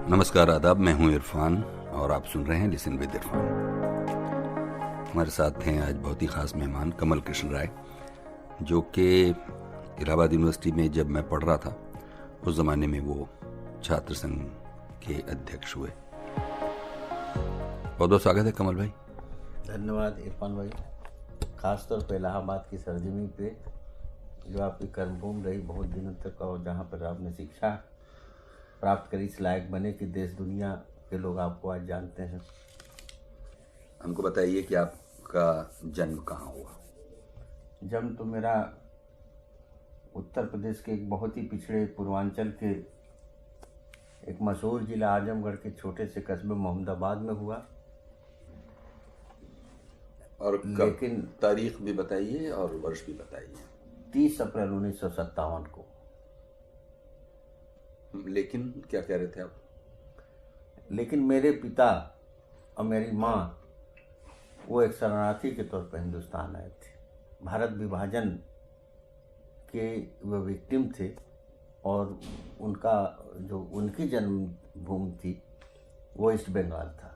नमस्कार, आदाब। मैं हूं इरफान और आप सुन रहे हैं लिसन विद इरफान। हमारे साथ हैं आज बहुत ही ख़ास मेहमान कमल कृष्ण राय, जो कि इलाहाबाद यूनिवर्सिटी में जब मैं पढ़ रहा था उस ज़माने में वो छात्र संघ के अध्यक्ष हुए। बहुत बहुत स्वागत है कमल भाई। धन्यवाद इरफान भाई, खासतौर पर इलाहाबाद की सरजमी पे जो आपकी कर्मभूमि रही बहुत दिनों तक, और जहाँ पर आपने शिक्षा प्राप्त करी, इस लायक बने कि देश दुनिया के लोग आपको आज जानते हैं। हमको बताइए कि आपका जन्म कहाँ हुआ? जन्म तो मेरा उत्तर प्रदेश के एक बहुत ही पिछड़े पूर्वांचल के एक मशहूर जिला आजमगढ़ के छोटे से कस्बे मोहम्मदाबाद में हुआ। और लेकिन तारीख भी बताइए और वर्ष भी बताइए। 30 अप्रैल 1957 को। लेकिन क्या कह रहे थे आप? लेकिन मेरे पिता और मेरी माँ वो एक शरणार्थी के तौर पर हिंदुस्तान आए थे। भारत विभाजन के वो विक्टिम थे, और उनका जो उनकी जन्मभूमि थी वो ईस्ट बंगाल था,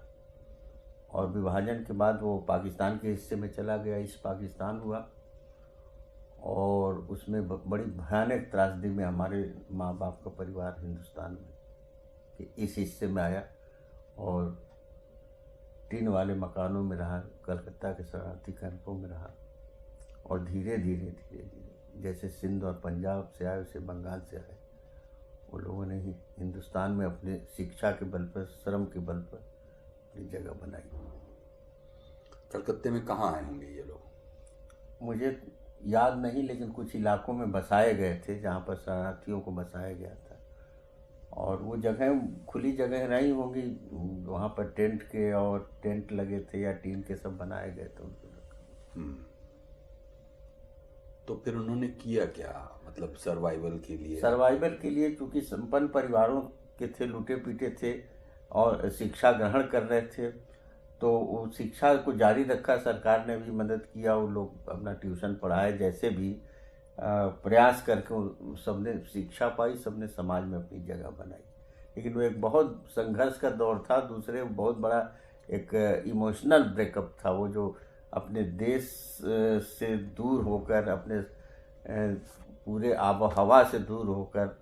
और विभाजन के बाद वो पाकिस्तान के हिस्से में चला गया। ईस्ट पाकिस्तान हुआ, और उसमें बड़ी भयानक त्रासदी में हमारे माँ बाप का परिवार हिंदुस्तान में के इस हिस्से में आया, और टीन वाले मकानों में रहा, कलकत्ता के शरणार्थी कैंपों में रहा, और धीरे धीरे जैसे सिंध और पंजाब से आए, उसे बंगाल से आए, वो लोगों ने ही हिंदुस्तान में अपने शिक्षा के बल पर, श्रम के बल पर अपनी जगह बनाई। कलकत्ते में कहाँ आए होंगे ये लोग? मुझे याद नहीं, लेकिन कुछ इलाकों में बसाए गए थे जहाँ पर शरणार्थियों को बसाया गया था, और वो जगह खुली जगह नहीं होंगी, वहाँ पर टेंट के और टेंट लगे थे या टीन के सब बनाए गए थे उनको। तो फिर उन्होंने किया क्या, मतलब सर्वाइवल के लिए? चूँकि संपन्न परिवारों के थे, लूटे पीटे थे और शिक्षा ग्रहण कर रहे थे, तो वो शिक्षा को जारी रखा। सरकार ने भी मदद किया, वो लोग अपना ट्यूशन पढ़ाए, जैसे भी प्रयास करके सबने शिक्षा पाई, सबने समाज में अपनी जगह बनाई। लेकिन वो एक बहुत संघर्ष का दौर था। दूसरे बहुत बड़ा एक इमोशनल ब्रेकअप था, वो जो अपने देश से दूर होकर, अपने पूरे आब हवा से दूर होकर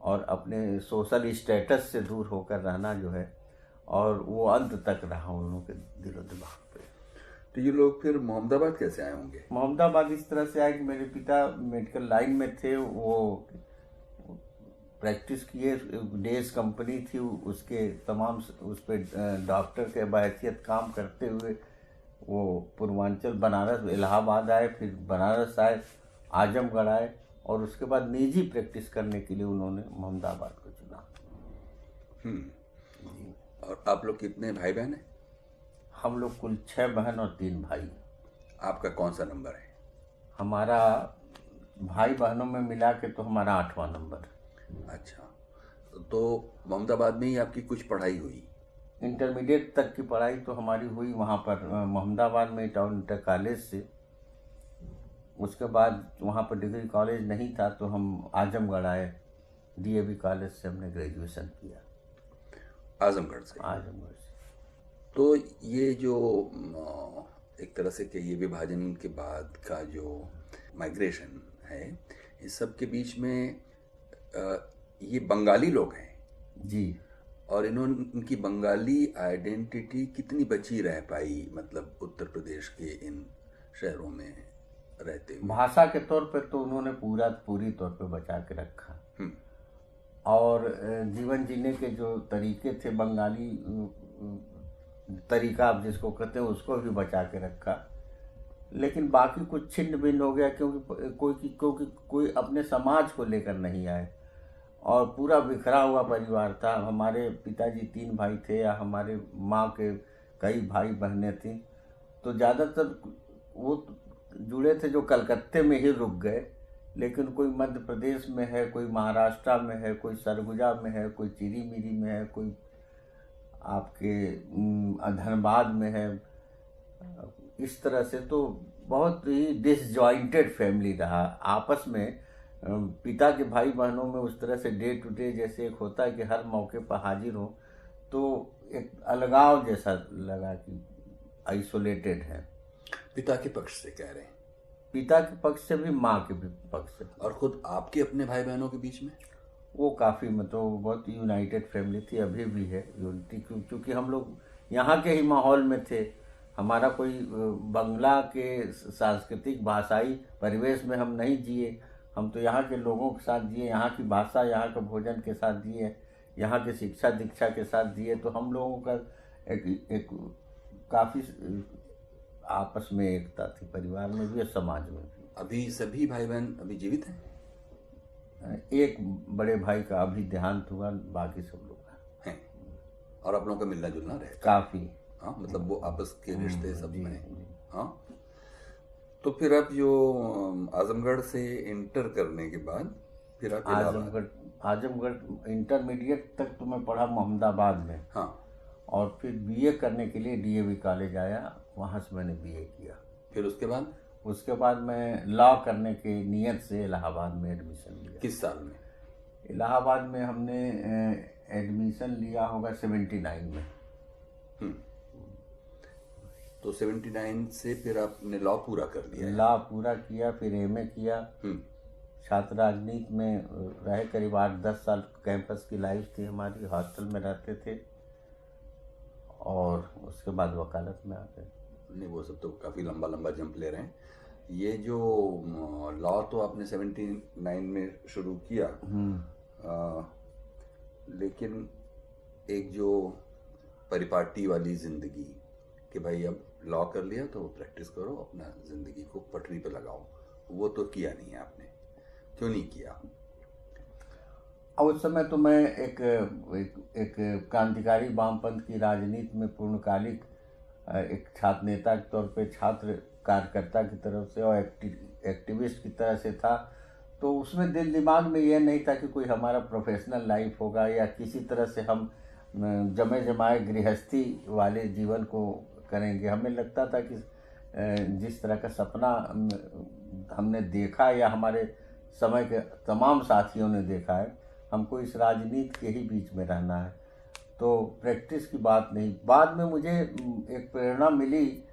और अपने सोशल स्टेटस से दूर होकर रहना जो है, और वो अंत तक रहा उन लोगों के दिलो दिमाग पे। तो ये लोग फिर मोहम्मदाबाद कैसे आए होंगे? मोहम्मदाबाद इस तरह से आए कि मेरे पिता मेडिकल लाइन में थे, वो प्रैक्टिस किए, डेज कंपनी थी उसके तमाम, उस पर डॉक्टर के बहैसियत काम करते हुए वो पूर्वांचल बनारस, इलाहाबाद आए, फिर बनारस आए, आजमगढ़ आए, और उसके बाद निजी प्रैक्टिस करने के लिए उन्होंने मोहम्मदाबाद को चुना। और आप लोग कितने भाई बहन हैं? हम लोग कुल 6 बहन और 3 भाई। आपका कौन सा नंबर है? हमारा भाई बहनों में मिला के तो हमारा 8वां नंबर। अच्छा, तो मोहम्मदाबाद में ही आपकी कुछ पढ़ाई हुई? इंटरमीडिएट तक की पढ़ाई तो हमारी हुई वहाँ पर मोहम्मदाबाद में, टाउन इंटर कॉलेज से। उसके बाद वहाँ पर डिग्री कॉलेज नहीं था, तो हम आजमगढ़ आए, डीएवी कॉलेज से हमने ग्रेजुएशन किया। आजमगढ़ से? आजमगढ़ से। तो ये जो एक तरह से कहिए विभाजन के बाद का जो माइग्रेशन है, इस सब के बीच में ये बंगाली लोग हैं जी, और इनकी बंगाली आइडेंटिटी कितनी बची रह पाई, मतलब उत्तर प्रदेश के इन शहरों में रहते हुए? भाषा के तौर पर तो उन्होंने पूरी तौर पे बचा के रखा, और जीवन जीने के जो तरीके थे, बंगाली तरीका आप जिसको कहते हैं, उसको भी बचा के रखा। लेकिन बाकी कुछ छिन्न भिन्न हो गया, क्योंकि कोई अपने समाज को लेकर नहीं आए, और पूरा बिखरा हुआ परिवार था। हमारे पिताजी 3 भाई थे, या हमारे माँ के कई भाई बहनें थीं, तो ज़्यादातर वो जुड़े थे जो कलकत्ते में ही रुक गए। लेकिन कोई मध्य प्रदेश में है, कोई महाराष्ट्र में है, कोई सरगुजा में है, कोई चिरी मिरी में है, कोई आपके धनबाद में है। इस तरह से तो बहुत ही डिसजॉइंटेड फैमिली रहा। आपस में पिता के भाई बहनों में उस तरह से डे टू डे जैसे एक होता है कि हर मौके पर हाजिर हो, तो एक अलगाव जैसा लगा कि आइसोलेटेड है। पिता के पक्ष से कह रहे हैं? पिता के पक्ष से भी, माँ के भी पक्ष से। और खुद आपके अपने भाई बहनों के बीच में? वो काफ़ी मतलब बहुत यूनाइटेड फैमिली थी, अभी भी है यूनिटी, क्योंकि हम लोग यहाँ के ही माहौल में थे। हमारा कोई बंगला के सांस्कृतिक भाषाई परिवेश में हम नहीं जिए, हम तो यहाँ के लोगों के साथ जिए, यहाँ की भाषा, यहाँ के भोजन के साथ जिए, यहाँ के शिक्षा दीक्षा के साथ जिए। तो हम लोगों का एक काफ़ी आपस में एकता थी, परिवार में भी और समाज में भी। अभी सभी भाई बहन अभी जीवित हैं? एक बड़े भाई का अभी देहांत हुआ, बाकी सब लोग हैं। और आप लोगों का मिलना जुलना रहे काफ़ी? हाँ, मतलब वो आपस के रिश्ते सब में। हाँ, तो फिर आप जो आजमगढ़ से इंटर करने के बाद फिर आप आजमगढ़ इंटरमीडिएट तक तो मैं पढ़ा मोहम्मदाबाद में। हाँ। और फिर बीए करने के लिए डीएवी कॉलेज आया, वहाँ से मैंने बीए किया। फिर उसके बाद मैं लॉ करने के नियत से इलाहाबाद में एडमिशन लिया। किस साल में? इलाहाबाद में हमने एडमिशन लिया होगा 79 में। तो 79 से फिर आपने लॉ पूरा कर लिया? लॉ पूरा किया, फिर एमए किया। छात्र राजनीति में रहे करीब 8-10 साल। कैंपस की लाइफ थी हमारी, हॉस्टल में रहते थे, और उसके बाद वकालत में आ गए। नहीं, वो सब तो काफ़ी लंबा जंप ले रहे हैं। ये जो लॉ तो आपने 79 में शुरू किया, लेकिन एक जो परिपाटी वाली ज़िंदगी कि भाई अब लॉ कर लिया तो प्रैक्टिस करो, अपना ज़िंदगी को पटरी पे लगाओ, वो तो किया नहीं है आपने। क्यों नहीं किया? उस समय तो मैं एक क्रांतिकारी वामपंथ की राजनीति में पूर्णकालिक एक छात्र नेता के तौर पे, छात्र कार्यकर्ता की तरफ से और एक्टिविस्ट की तरह से था। तो उसमें दिल दिमाग में यह नहीं था कि कोई हमारा प्रोफेशनल लाइफ होगा या किसी तरह से हम जमे जमाए गृहस्थी वाले जीवन को करेंगे। हमें लगता था कि जिस तरह का सपना हमने देखा या हमारे समय के तमाम साथियों ने देखा है, हमको इस राजनीति के ही बीच में रहना है। तो प्रैक्टिस की बात नहीं। बाद में मुझे एक प्रेरणा मिली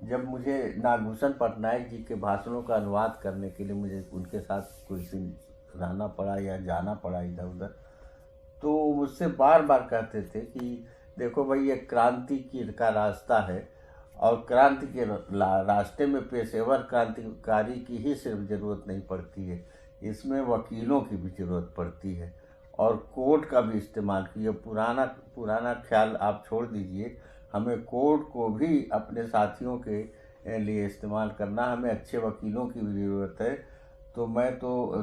जब मुझे नागभूषण पटनायक जी के भाषणों का अनुवाद करने के लिए मुझे उनके साथ कुछ दिन रहना पड़ा या जाना पड़ा इधर उधर। तो मुझसे बार बार कहते थे कि देखो भाई, ये क्रांति का रास्ता है, और क्रांति के रास्ते में पेशेवर क्रांतिकारी की ही सिर्फ ज़रूरत नहीं पड़ती है, इसमें वकीलों की भी ज़रूरत पड़ती है, और कोर्ट का भी इस्तेमाल किया। पुराना ख्याल आप छोड़ दीजिए, हमें कोर्ट को भी अपने साथियों के लिए इस्तेमाल करना, हमें अच्छे वकीलों की भी ज़रूरत है। तो मैं तो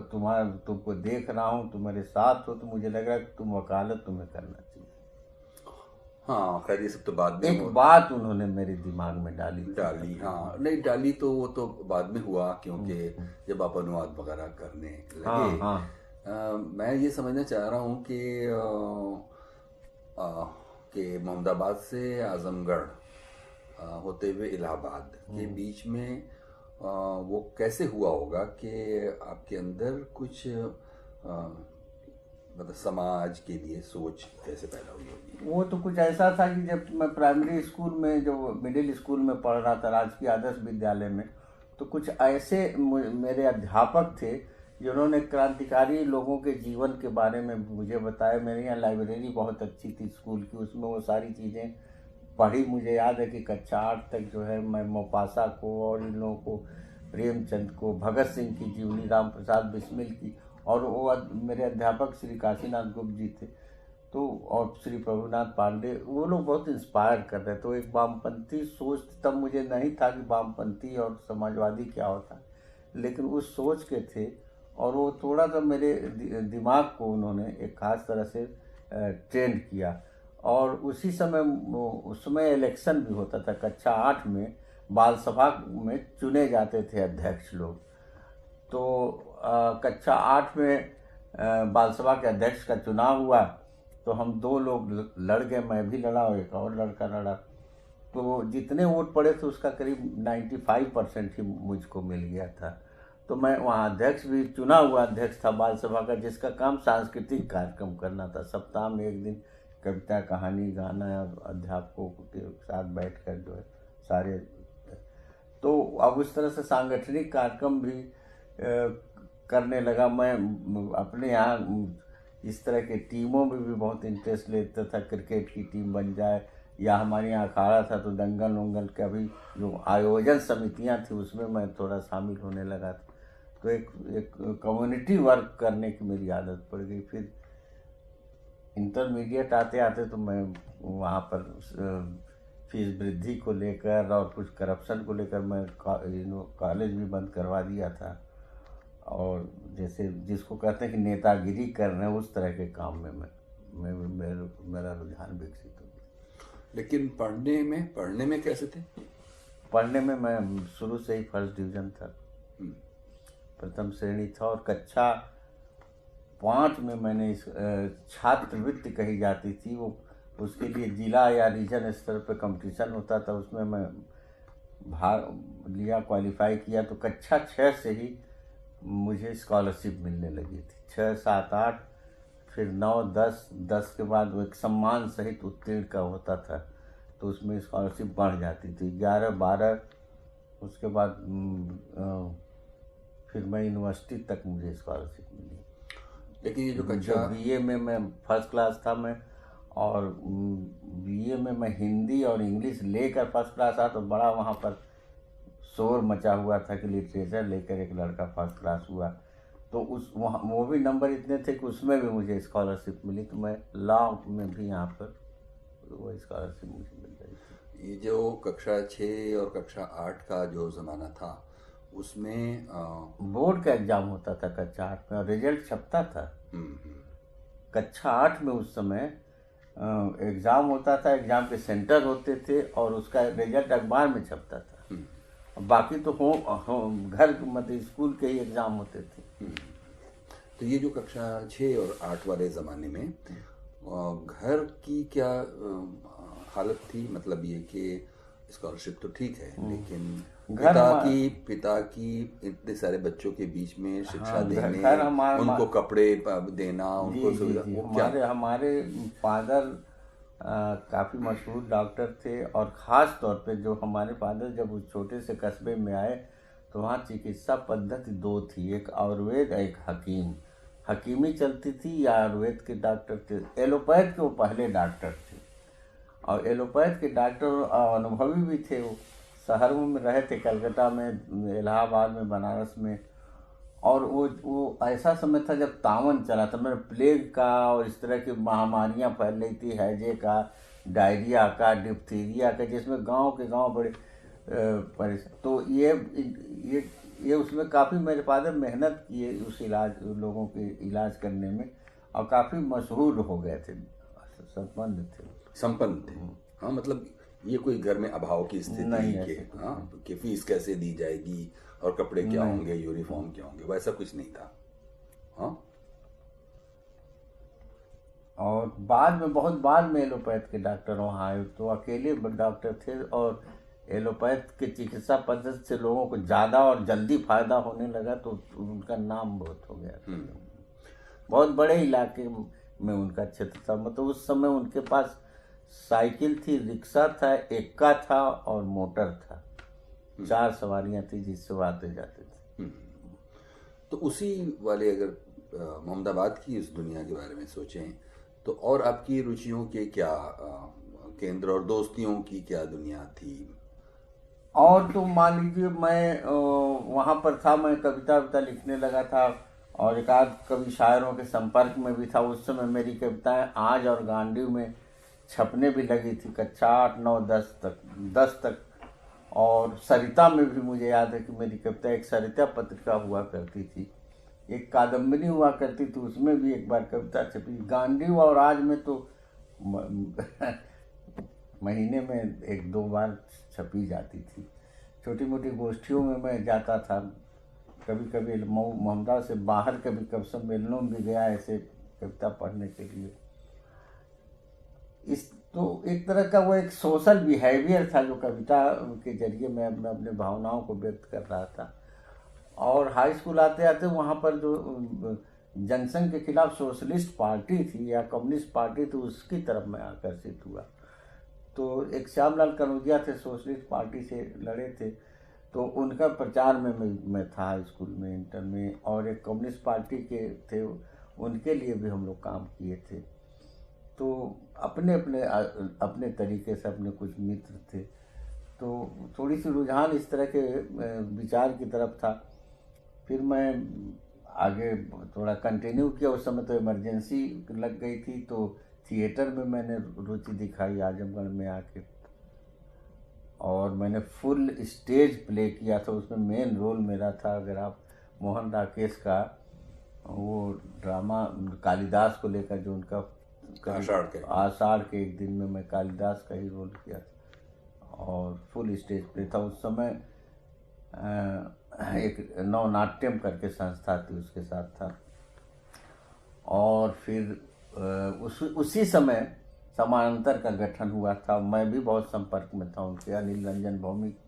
तुमको देख रहा हूँ, तुम्हारे साथ हो, तो मुझे लग रहा है कि तुम वकालत तुम्हें करना चाहिए। हाँ, खैर ये सब तो बाद में एक बात उन्होंने मेरे दिमाग में डाली। हाँ, नहीं डाली तो वो तो बाद में हुआ, क्योंकि जब आप अनुवाद वगैरह करने लगे। मैं ये समझना चाह रहा हूँ कि मोहम्मदाबाद से आजमगढ़ होते हुए इलाहाबाद के बीच में वो कैसे हुआ होगा कि आपके अंदर कुछ मतलब समाज के लिए सोच कैसे पैदा हुई होगी? वो तो कुछ ऐसा था कि जब मैं प्राइमरी स्कूल में, जो मिडिल स्कूल में पढ़ रहा था राजकीय आदर्श विद्यालय में, तो कुछ ऐसे मेरे अध्यापक थे जिन्होंने क्रांतिकारी लोगों के जीवन के बारे में मुझे बताया। मेरे यहाँ लाइब्रेरी बहुत अच्छी थी स्कूल की, उसमें वो सारी चीज़ें पढ़ी। मुझे याद है कि कक्षा 8 तक जो है मैं मोपासा को और इन लोगों को, प्रेमचंद को, भगत सिंह की जीवनी, राम प्रसाद बिस्मिल की, और वो मेरे अध्यापक श्री काशीनाथ गुप्त जी थे, तो और श्री प्रभुनाथ पांडे, वो लोग बहुत इंस्पायर कर रहे। तो एक वामपंथी सोच, तब मुझे नहीं था कि वामपंथी और समाजवादी क्या होता, लेकिन उस सोच के थे, और वो थोड़ा सा मेरे दिमाग को उन्होंने एक खास तरह से ट्रेंड किया। और उसी समय, उस समय इलेक्शन भी होता था। कक्षा 8 में बाल सभा में चुने जाते थे अध्यक्ष लोग। तो कक्षा 8 में बाल सभा के अध्यक्ष का चुनाव हुआ, तो हम 2 लोग लड़ गए, मैं भी लड़ा और एक और लड़का लड़ा। तो जितने वोट पड़े थे उसका करीब 95% ही मुझको मिल गया था। तो मैं वहाँ अध्यक्ष भी चुना हुआ अध्यक्ष था बाल सभा का, जिसका काम सांस्कृतिक कार्यक्रम करना था। सप्ताह में 1 दिन कविता, कहानी, गाना, अध्यापकों के साथ बैठकर जो है सारे। तो अब उस तरह से सांगठनिक कार्यक्रम भी करने लगा। मैं अपने यहाँ इस तरह के टीमों में भी बहुत इंटरेस्ट लेता था, क्रिकेट की टीम बन जाए, या हमारे यहाँ अखाड़ा था तो दंगल वंगल का भी जो आयोजन समितियाँ थी उसमें मैं थोड़ा शामिल होने लगा था। तो एक कम्युनिटी वर्क करने की मेरी आदत पड़ गई। फिर इंटरमीडिएट आते आते तो मैं वहाँ पर फीस वृद्धि को लेकर और कुछ करप्शन को लेकर मैं कॉलेज भी बंद करवा दिया था। और जैसे जिसको कहते हैं कि नेतागिरी कर रहे हैं, उस तरह के काम में मेरा रुझान विकसित हो गया। लेकिन पढ़ने में कैसे थे? पढ़ने में मैं शुरू से ही फर्स्ट डिवीज़न था, प्रथम श्रेणी था। और कक्षा 5 में मैंने इस छात्रवृत्ति कही जाती थी, वो उसके लिए जिला या रीजन स्तर पर कंपटीशन होता था, उसमें मैं भाग लिया, क्वालिफाई किया। तो कक्षा 6 से ही मुझे स्कॉलरशिप मिलने लगी थी। 6, 7, 8, फिर 9, 10 के बाद वो एक सम्मान सहित उत्तीर्ण का होता था, तो उसमें स्कॉलरशिप बढ़ जाती थी। 11, 12, उसके बाद फिर मैं यूनिवर्सिटी तक मुझे स्कॉलरशिप मिली। लेकिन ये जो कक्षा बीए में मैं फर्स्ट क्लास था मैं, और बीए में मैं हिंदी और इंग्लिश लेकर फर्स्ट क्लास आ, तो बड़ा वहाँ पर शोर मचा हुआ था कि लिटरेचर लेकर एक लड़का फर्स्ट क्लास हुआ। तो उस वहाँ वो भी नंबर इतने थे कि उसमें भी मुझे स्कॉलरशिप मिली। तो मैं लॉ में भी यहाँ पर वो स्कॉलरशिप मुझे मिल गई थी। ये जो कक्षा 6 और कक्षा 8 का जो ज़माना था उसमें बोर्ड का एग्ज़ाम होता था कक्षा 8 में, और रिजल्ट छपता था। कक्षा 8 में उस समय एग्ज़ाम होता था, एग्ज़ाम के सेंटर होते थे और उसका रिजल्ट अखबार में छपता था। बाकी तो घर मतलब स्कूल के ही एग्ज़ाम होते थे। तो ये जो कक्षा 6 और 8 वाले ज़माने में घर की क्या हालत थी? मतलब ये कि स्कॉलरशिप तो ठीक है, लेकिन पिता की इतने सारे बच्चों के बीच में शिक्षा देने, उनको कपड़े देना, उनको सुविधा, हमारे फादर काफ़ी मशहूर डॉक्टर थे। और ख़ास तौर पे जो हमारे फादर जब उस छोटे से कस्बे में आए तो वहाँ चिकित्सा पद्धति 2 थी, एक आयुर्वेद, एक हकीमी चलती थी, या आयुर्वेद के डॉक्टर थे। एलोपैथ के वो पहले डॉक्टर थे, और एलोपैथ के डॉक्टर अनुभवी भी थे। वो शहर में रहे थे, कलकत्ता में, इलाहाबाद में, बनारस में। और वो ऐसा समय था जब तावन चला था, मेरे प्लेग का और इस तरह की महामारियाँ फैल रही थी, हैजे का, डायरिया का, डिप्थीरिया का, जिसमें गांव के गांव बड़े परेशान। तो ये उसमें काफ़ी मेरे फादर मेहनत किए उस लोगों के इलाज करने में, और काफ़ी मशहूर हो गए थे, संपन्न थे। हाँ, मतलब ये कोई घर में अभाव की स्थिति नहीं है कि फीस कैसे दी जाएगी और कपड़े क्या होंगे, यूनिफॉर्म क्या होंगे, वैसा कुछ नहीं था। हाँ, और बहुत बाद में एलोपैथ के डॉक्टर वहाँ आए, तो अकेले डॉक्टर थे, और एलोपैथ के चिकित्सा पद्धति से लोगों को ज़्यादा और जल्दी फायदा होने लगा, तो उनका नाम बहुत हो गया। बहुत बड़े इलाके में उनका क्षेत्र था। मतलब उस समय उनके पास साइकिल थी, रिक्शा था, एक्का था और मोटर था। 4 सवारियां थी जिससे वो आते जाते थे। तो उसी वाले अगर मोहम्मदाबाद की इस दुनिया के बारे में सोचें तो और आपकी रुचियों के क्या केंद्र और दोस्तियों की क्या दुनिया थी? और तो मान लीजिए मैं वहाँ पर था, मैं कविता लिखने लगा था, और एक आध कवि शायरों के संपर्क में भी था। उस समय मेरी कविताएं आज और गांडीव में छपने भी लगी थी, कक्षा 8, 9, 10 तक। और सरिता में भी मुझे याद है कि मेरी कविता, एक सरिता पत्रिका हुआ करती थी, एक कादम्बरी हुआ करती थी, उसमें भी एक बार कविता छपी। गांडीव और आज में तो महीने में 1-2 बार छपी जाती थी। छोटी मोटी गोष्ठियों में मैं जाता था, कभी कभी मोहम्मदाबाद से बाहर कभी कब सम्मेलनों में भी गया ऐसे कविता पढ़ने के लिए। तो एक तरह का वो एक सोशल बिहेवियर था जो कविता के जरिए मैं अपने भावनाओं को व्यक्त कर रहा था। और हाई स्कूल आते आते वहाँ पर जो जनसंघ के खिलाफ सोशलिस्ट पार्टी थी या कम्युनिस्ट पार्टी थी, उसकी तरफ मैं आकर्षित हुआ। तो एक श्यामलाल कनौजिया थे, सोशलिस्ट पार्टी से लड़े थे, तो उनका प्रचार में मैं था स्कूल में, इंटर में, और एक कम्युनिस्ट पार्टी के थे, उनके लिए भी हम लोग काम किए थे। तो अपने अपने अपने तरीके से अपने कुछ मित्र थे, तो थोड़ी सी रुझान इस तरह के विचार की तरफ था। फिर मैं आगे थोड़ा कंटिन्यू किया। उस समय तो इमरजेंसी लग गई थी, तो थिएटर में मैंने रुचि दिखाई आजमगढ़ में आके, और मैंने फुल स्टेज प्ले किया था। उसमें मेन रोल मेरा था, अगर आप मोहन राकेश का वो ड्रामा कालिदास को लेकर जो उनका आषाढ़ के एक दिन में मैं कालिदास का ही रोल किया था, और फुल स्टेज प्ले था। उस समय एक नवनाट्यम करके संस्था थी, उसके साथ था। और फिर उसी समय समानांतर का गठन हुआ था, मैं भी बहुत संपर्क में था उनके, अनिल रंजन भौमिक।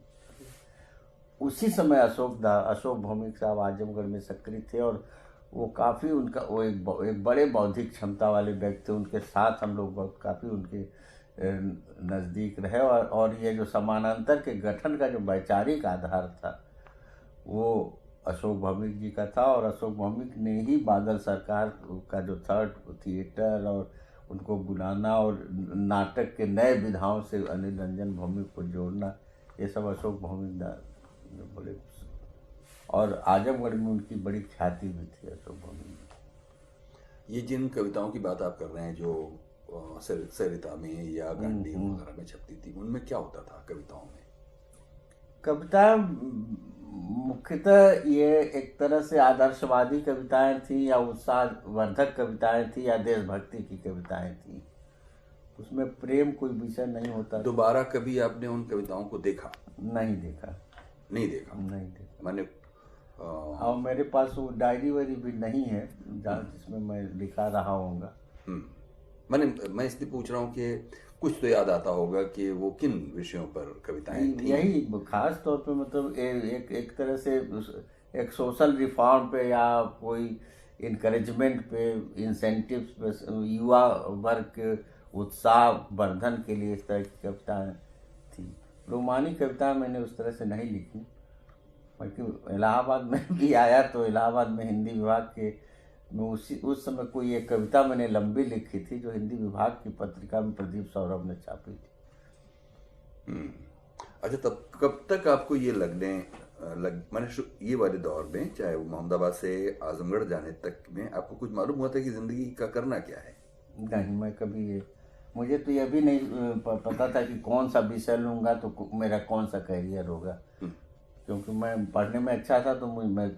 उसी समय अशोक भौमिक साहब आजमगढ़ में सक्रिय थे, और वो काफ़ी उनका वो एक बड़े बौद्धिक क्षमता वाले व्यक्ति थे। उनके साथ हम लोग बहुत काफ़ी उनके नज़दीक रहे, और ये जो समानांतर के गठन का जो वैचारिक आधार था वो अशोक भौमिक जी का था। और अशोक भौमिक ने ही बादल सरकार का जो थर्ड थिएटर और उनको बुलाना और नाटक के नए विधाओं से अनिल रंजन भौमिक को जोड़ना, ये सब अशोक भौमिक बड़े, और आजमगढ़ में उनकी बड़ी ख्याति भी थी अशोक भौमिक। ये जिन कविताओं की बात आप कर रहे हैं जो सरिता में या गांधी वगैरह में छपती थी, उनमें क्या होता था कविताओं में? कविता मुख्यतः ये एक तरह से आदर्शवादी कविताएं थी, या उत्साहवर्धक कविताएं थी, या देशभक्ति की कविताएं थी। उसमें प्रेम कोई विषय नहीं होता। दोबारा कभी आपने उन कविताओं को देखा? नहीं देखा। मैंने और मेरे पास वो डायरी वायरी भी नहीं है जिसमें मैं लिखा रहा होऊंगा। मैं इसलिए पूछ रहा हूँ कि कुछ तो याद आता होगा कि वो किन विषयों पर कविताएं थी? यही खास तौर पे मतलब एक तरह से एक सोशल रिफॉर्म पे, या कोई इनकरेजमेंट पे, इंसेंटिव्स पे, युवा वर्ग के उत्साह वर्धन के लिए इस तरह की कविताएं थी। रोमानी कविताएं मैंने उस तरह से नहीं लिखी, बल्कि इलाहाबाद में भी आया तो इलाहाबाद में हिंदी विभाग के में उस समय कोई एक कविता मैंने लंबी लिखी थी जो हिंदी विभाग की पत्रिका में प्रदीप सौरभ ने छापी थी। अच्छा, तब कब तक आपको ये मैंने ये वाले दौर में, चाहे वो मोहम्मदाबाद से आजमगढ़ जाने तक में, आपको कुछ मालूम हुआ था कि जिंदगी का करना क्या है? नहीं, मैं कभी मुझे तो यह भी नहीं पता था कि कौन सा विषय लूँगा तो मेरा कौन सा करियर होगा, क्योंकि मैं पढ़ने में अच्छा था। तो मैं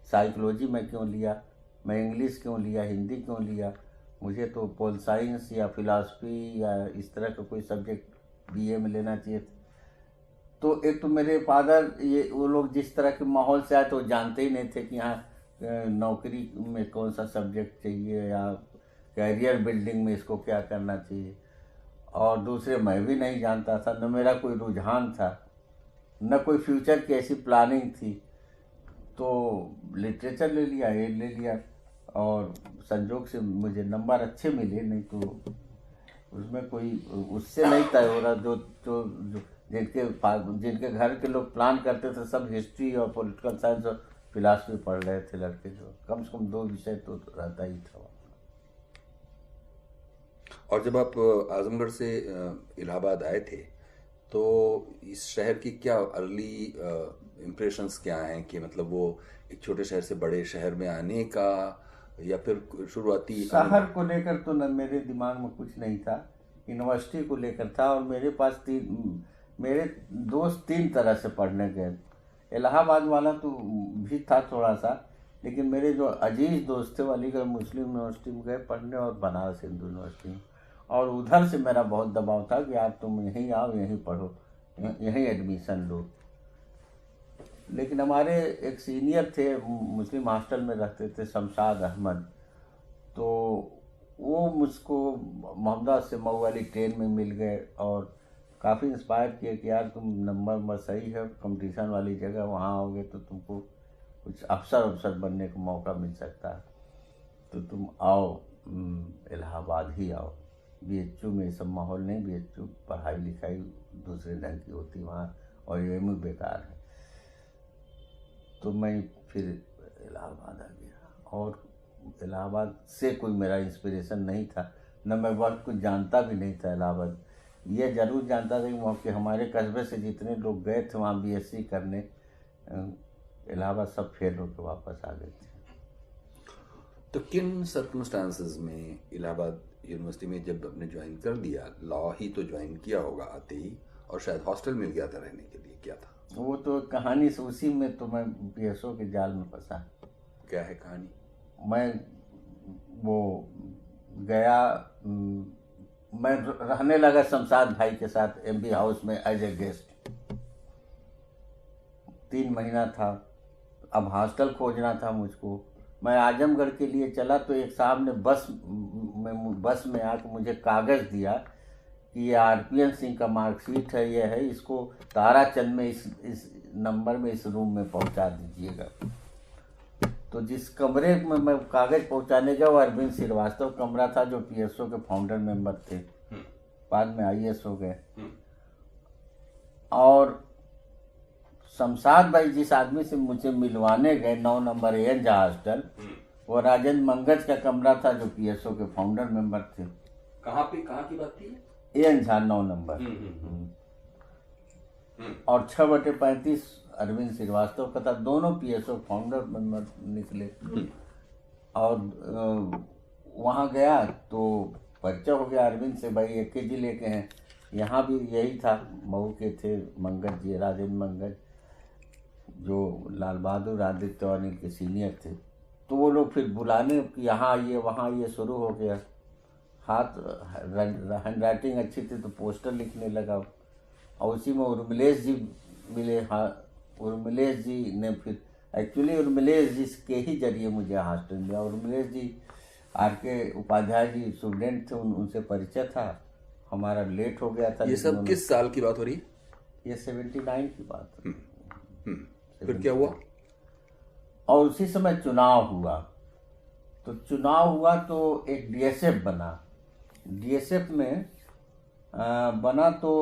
साइकोलॉजी में क्यों लिया, मैं इंग्लिश क्यों लिया, हिंदी क्यों लिया? मुझे तो पोल साइंस या फिलॉसफी या इस तरह का कोई सब्जेक्ट बीए में लेना चाहिए था। तो एक तो मेरे फादर, ये वो लोग जिस तरह के माहौल से आए तो जानते ही नहीं थे कि यहाँ नौकरी में कौन सा सब्जेक्ट चाहिए, या कैरियर बिल्डिंग में इसको क्या करना चाहिए। और दूसरे मैं भी नहीं जानता था, न मेरा कोई रुझान था, न कोई फ्यूचर की ऐसी प्लानिंग थी। तो लिटरेचर ले लिया, और संजोग से मुझे नंबर अच्छे मिले, नहीं तो उसमें कोई उससे नहीं तय हो रहा। जो जिनके घर के लोग प्लान करते थे, सब हिस्ट्री और पॉलिटिकल साइंस और फिलॉसफी पढ़ रहे थे लड़के, जो कम से कम 2 विषय तो रहता ही था। और जब आप आजमगढ़ से इलाहाबाद आए थे, तो इस शहर की क्या अर्ली इम्प्रेशंस क्या हैं, कि मतलब वो एक छोटे शहर से बड़े शहर में आने का, या फिर शुरुआती शहर को लेकर तो न मेरे दिमाग में कुछ नहीं था, यूनिवर्सिटी को लेकर था। और मेरे पास मेरे दोस्त 3 तरह से पढ़ने गए। इलाहाबाद वाला तो भी था थोड़ा सा, लेकिन मेरे जो अजीज दोस्त थे वो अलीगढ़ मुस्लिम यूनिवर्सिटी में गए पढ़ने, और बनारस हिंदू यूनिवर्सिटी में। और उधर से मेरा बहुत दबाव था कि आप तुम यहीं आओ, यहीं पढ़ो, यहीं एडमिशन लो। लेकिन हमारे एक सीनियर थे, मुस्लिम हॉस्टल में रहते थे, शमशाद अहमद, तो वो मुझको मोहम्मदाबाद से मऊ वाली ट्रेन में मिल गए, और काफ़ी इंस्पायर किए कि यार तुम नंबर सही है, कंपटीशन वाली जगह, वहाँ आओगे तो तुमको कुछ अफसर बनने का मौका मिल सकता है। तो तुम आओ, इलाहाबाद ही आओ, बीएचयू में सब माहौल नहीं, बीएचयू पढ़ाई लिखाई दूसरे ढंग की होती वहाँ, और एएमयू बेकार है। तो मैं फिर इलाहाबाद आ गया, और इलाहाबाद से कोई मेरा इंस्पिरेशन नहीं था, न मैं वक्त कुछ जानता भी नहीं था इलाहाबाद। ये जरूर जानता था कि वहाँ के हमारे कस्बे से जितने लोग गए थे वहाँ बीएससी करने इलाहाबाद, सब फेल होकर वापस आ गए थे। तो किन सर्कमस्टांसेस में इलाहाबाद यूनिवर्सिटी में जब आपने ज्वाइन कर दिया, लॉ ही तो ज्वाइन किया होगा आते ही, और शायद हॉस्टल मिल गया था रहने के लिए, क्या था वो तो कहानी से, उसी में तो मैं पीएसओ के जाल में फंसा। क्या है कहानी? मैं वो गया, मैं रहने लगा शमशाद भाई के साथ एमबी हाउस में एज ए गेस्ट। 3 महीना था, अब हॉस्टल खोजना था मुझको। मैं आजमगढ़ के लिए चला तो एक साहब ने बस में आकर मुझे कागज़ दिया कि ये आरपीएन सिंह का मार्कशीट है, ये है, इसको ताराचंद में इस नंबर में इस रूम में पहुंचा दीजिएगा। तो जिस कमरे में मैं कागज़ पहुंचाने गया वो अरविंद श्रीवास्तव कमरा था, जो पीएसओ के फाउंडर मेंबर थे, बाद में आईएएस हो गए। और शमशाद भाई जिस आदमी से मुझे मिलवाने गए 9 नंबर एएन झा हॉस्टल, वो राजेंद्र मंगज का कमरा था, जो पीएसओ के फाउंडर मेंबर थे। कहाँ की बात थी? AN Jha 9 number. और 6/35 अरविंद श्रीवास्तव का था, दोनों पीएसओ फाउंडर मेंबर निकले। और वहाँ गया तो परिचय हो गया अरविंद से, भाई एक जी लेके हैं। यहाँ भी यही था, मऊ के थे मंगज जी, राजेंद्र मंगज, जो लाल बहादुर आदित्य और इनके सीनियर थे। तो वो लोग फिर बुलाने कि यहाँ आइए वहाँ आइए शुरू हो गया। हाथ हैंड राइटिंग अच्छी थी तो पोस्टर लिखने लगा, और उसी में उर्मिलेश जी मिले। हाँ, उर्मिलेश जी ने फिर एक्चुअली उर्मिलेश जी के ही जरिए मुझे हॉस्टल मिला। उर्मिलेश जी आर.के. उपाध्याय जी स्टूडेंट थे, उनसे परिचय था। हमारा लेट हो गया था। ये सब किस साल की बात हो रही है? ये 79 की बात है। फिर क्या हुआ? और उसी समय चुनाव हुआ। तो चुनाव हुआ तो एक डीएसएफ बना। डीएसएफ में बना तो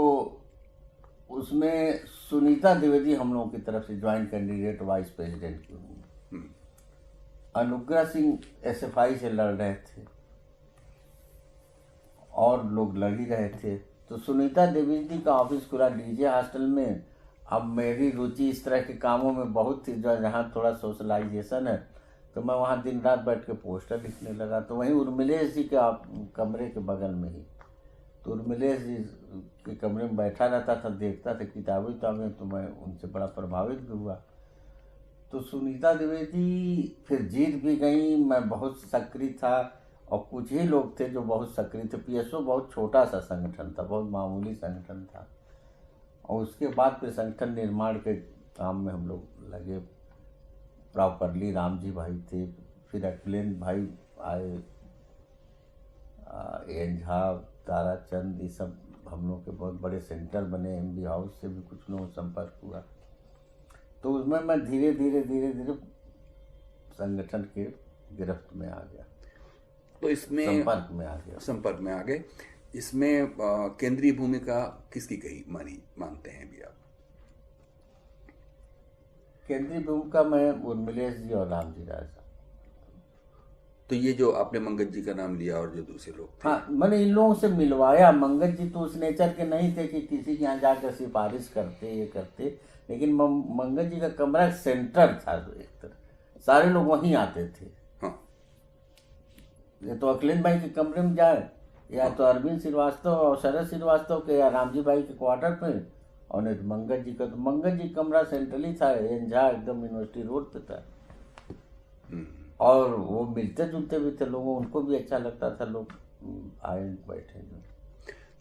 उसमें सुनीता द्विवेदी हम लोगों की तरफ से ज्वाइंट कैंडिडेट वाइस प्रेसिडेंट की हुई। अनुग्रह सिंह एसएफआई से लड़ रहे थे और लोग लड़ ही रहे थे। तो सुनीता द्विवेदी का ऑफिस खुला डीजे हॉस्टल में। अब मेरी रुचि इस तरह के कामों में बहुत थी, जो जहाँ थोड़ा सोशलाइजेशन है, तो मैं वहाँ दिन रात बैठ के पोस्टर लिखने लगा। तो वहीं उर्मिलेश जी के कमरे के बगल में ही, तो उर्मिलेश जी के कमरे में बैठा रहता था, देखता था किताबें, तो मैं उनसे बड़ा प्रभावित भी हुआ। तो सुनीता द्विवेदी फिर जीत भी गई। मैं बहुत सक्रिय था और कुछ ही लोग थे जो बहुत सक्रिय थे। पीएसओ बहुत छोटा सा संगठन था, बहुत मामूली संगठन था। और उसके बाद फिर संगठन निर्माण के काम में हम लोग लगे। प्रॉपरली राम जी भाई थे, फिर अखिलेश भाई आए, एएन झा, ताराचंद, ये सब हम लोग के बहुत बड़े सेंटर बने। एमबी हाउस से भी कुछ लोगों संपर्क हुआ। तो उसमें मैं धीरे धीरे संगठन के गिरफ्त में आ गया। तो इसमें संपर्क में आ गए। इसमें केंद्रीय भूमिका किसकी कही मानते हैं भी आप? केंद्रीय भूमिका मैं उर्मिलेश जी और राम जी राय। तो ये जो आपने मंगत जी का नाम लिया और जो दूसरे लोग थे, हाँ, मैंने इन लोगों से मिलवाया। मंगत जी तो उस नेचर के नहीं थे कि किसी के यहाँ जाकर सिफारिश करते ये करते, लेकिन मंगत जी का कमरा सेंटर था, एक तरह सारे लोग वहीं आते थे। हाँ। ये तो अखिलेश भाई के कमरे में जाए, या तो अरविंद श्रीवास्तव और शरद श्रीवास्तव के, या रामजी भाई के क्वार्टर पे, और नहीं तो मंगत जी का। तो मंगत जी कमरा सेंट्रली था, एएन झा एकदम यूनिवर्सिटी रोड पे था। और वो मिलते जुलते भी थे लोगों, उनको भी अच्छा लगता था, लोग आए बैठे जो।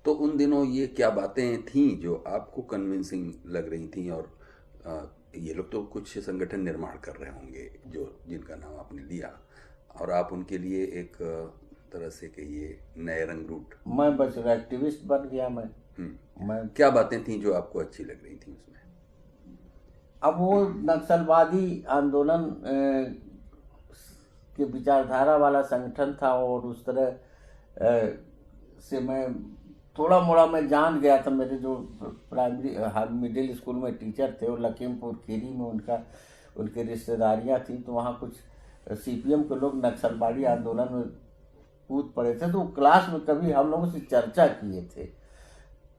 तो उन दिनों ये क्या बातें थीं जो आपको कन्विंसिंग लग रही थीं? और ये लोग तो कुछ संगठन निर्माण कर रहे होंगे जो जिनका नाम आपने लिया, और आप उनके लिए एक तरह से कहिए नए रंग रूट। मैं बस एक्टिविस्ट बन गया। मैं क्या बातें थीं जो आपको अच्छी लग रही थी उसमें? अब वो नक्सलवादी आंदोलन के विचारधारा वाला संगठन था, और उस तरह से मैं थोड़ा मोड़ा मैं जान गया था। मेरे जो प्राइमरी मिडिल स्कूल में टीचर थे, और लखीमपुर खीरी में उनके रिश्तेदारियां थी, तो वहाँ कुछ सीपीएम के लोग नक्सलवाड़ी आंदोलन में कूद पड़े थे, तो क्लास में कभी हम लोगों से चर्चा किए थे।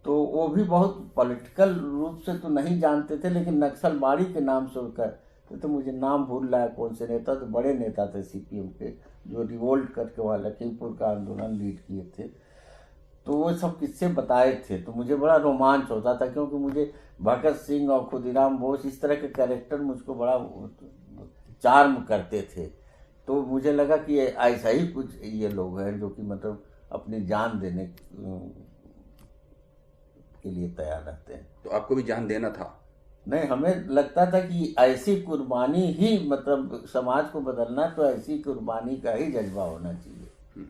तो वो भी बहुत पॉलिटिकल रूप से तो नहीं जानते थे, लेकिन नक्सलवाड़ी के नाम से उनका तो मुझे नाम भूल रहा है कौन से नेता, तो बड़े नेता थे सीपीएम के, जो रिवोल्ट करके वहाँ लखीमपुर का आंदोलन लीड किए थे। तो वो सब किस्से बताए थे, तो मुझे बड़ा रोमांच होता था, क्योंकि मुझे भगत सिंह और खुदीराम बोस इस तरह के कैरेक्टर मुझको बड़ा चार्म करते थे। तो मुझे लगा कि ऐसा ही कुछ ये लोग हैं जो कि मतलब अपनी जान देने के लिए तैयार रहते हैं। तो आपको भी जान देना था? नहीं, हमें लगता था कि ऐसी कुर्बानी ही, मतलब समाज को बदलना तो ऐसी कुर्बानी का ही जज्बा होना चाहिए।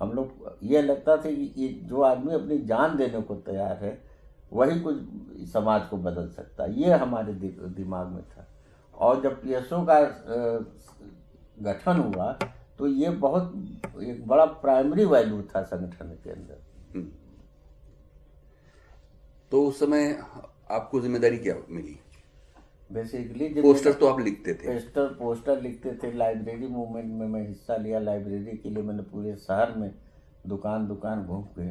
हम लोग ये लगता था कि ये जो आदमी अपनी जान देने को तैयार है वही कुछ समाज को बदल सकता है, ये हमारे दिमाग में था। और जब पीएसओ का गठन हुआ तो ये बहुत एक बड़ा प्राइमरी वैल्यू था संगठन के अंदर। तो उस समय आपको जिम्मेदारी क्या मिली? बेसिकली पोस्टर तो आप लिखते थे? पोस्टर लिखते थे। लाइब्रेरी मूवमेंट में मैं हिस्सा लिया। लाइब्रेरी के लिए मैंने पूरे शहर में दुकान घूम के,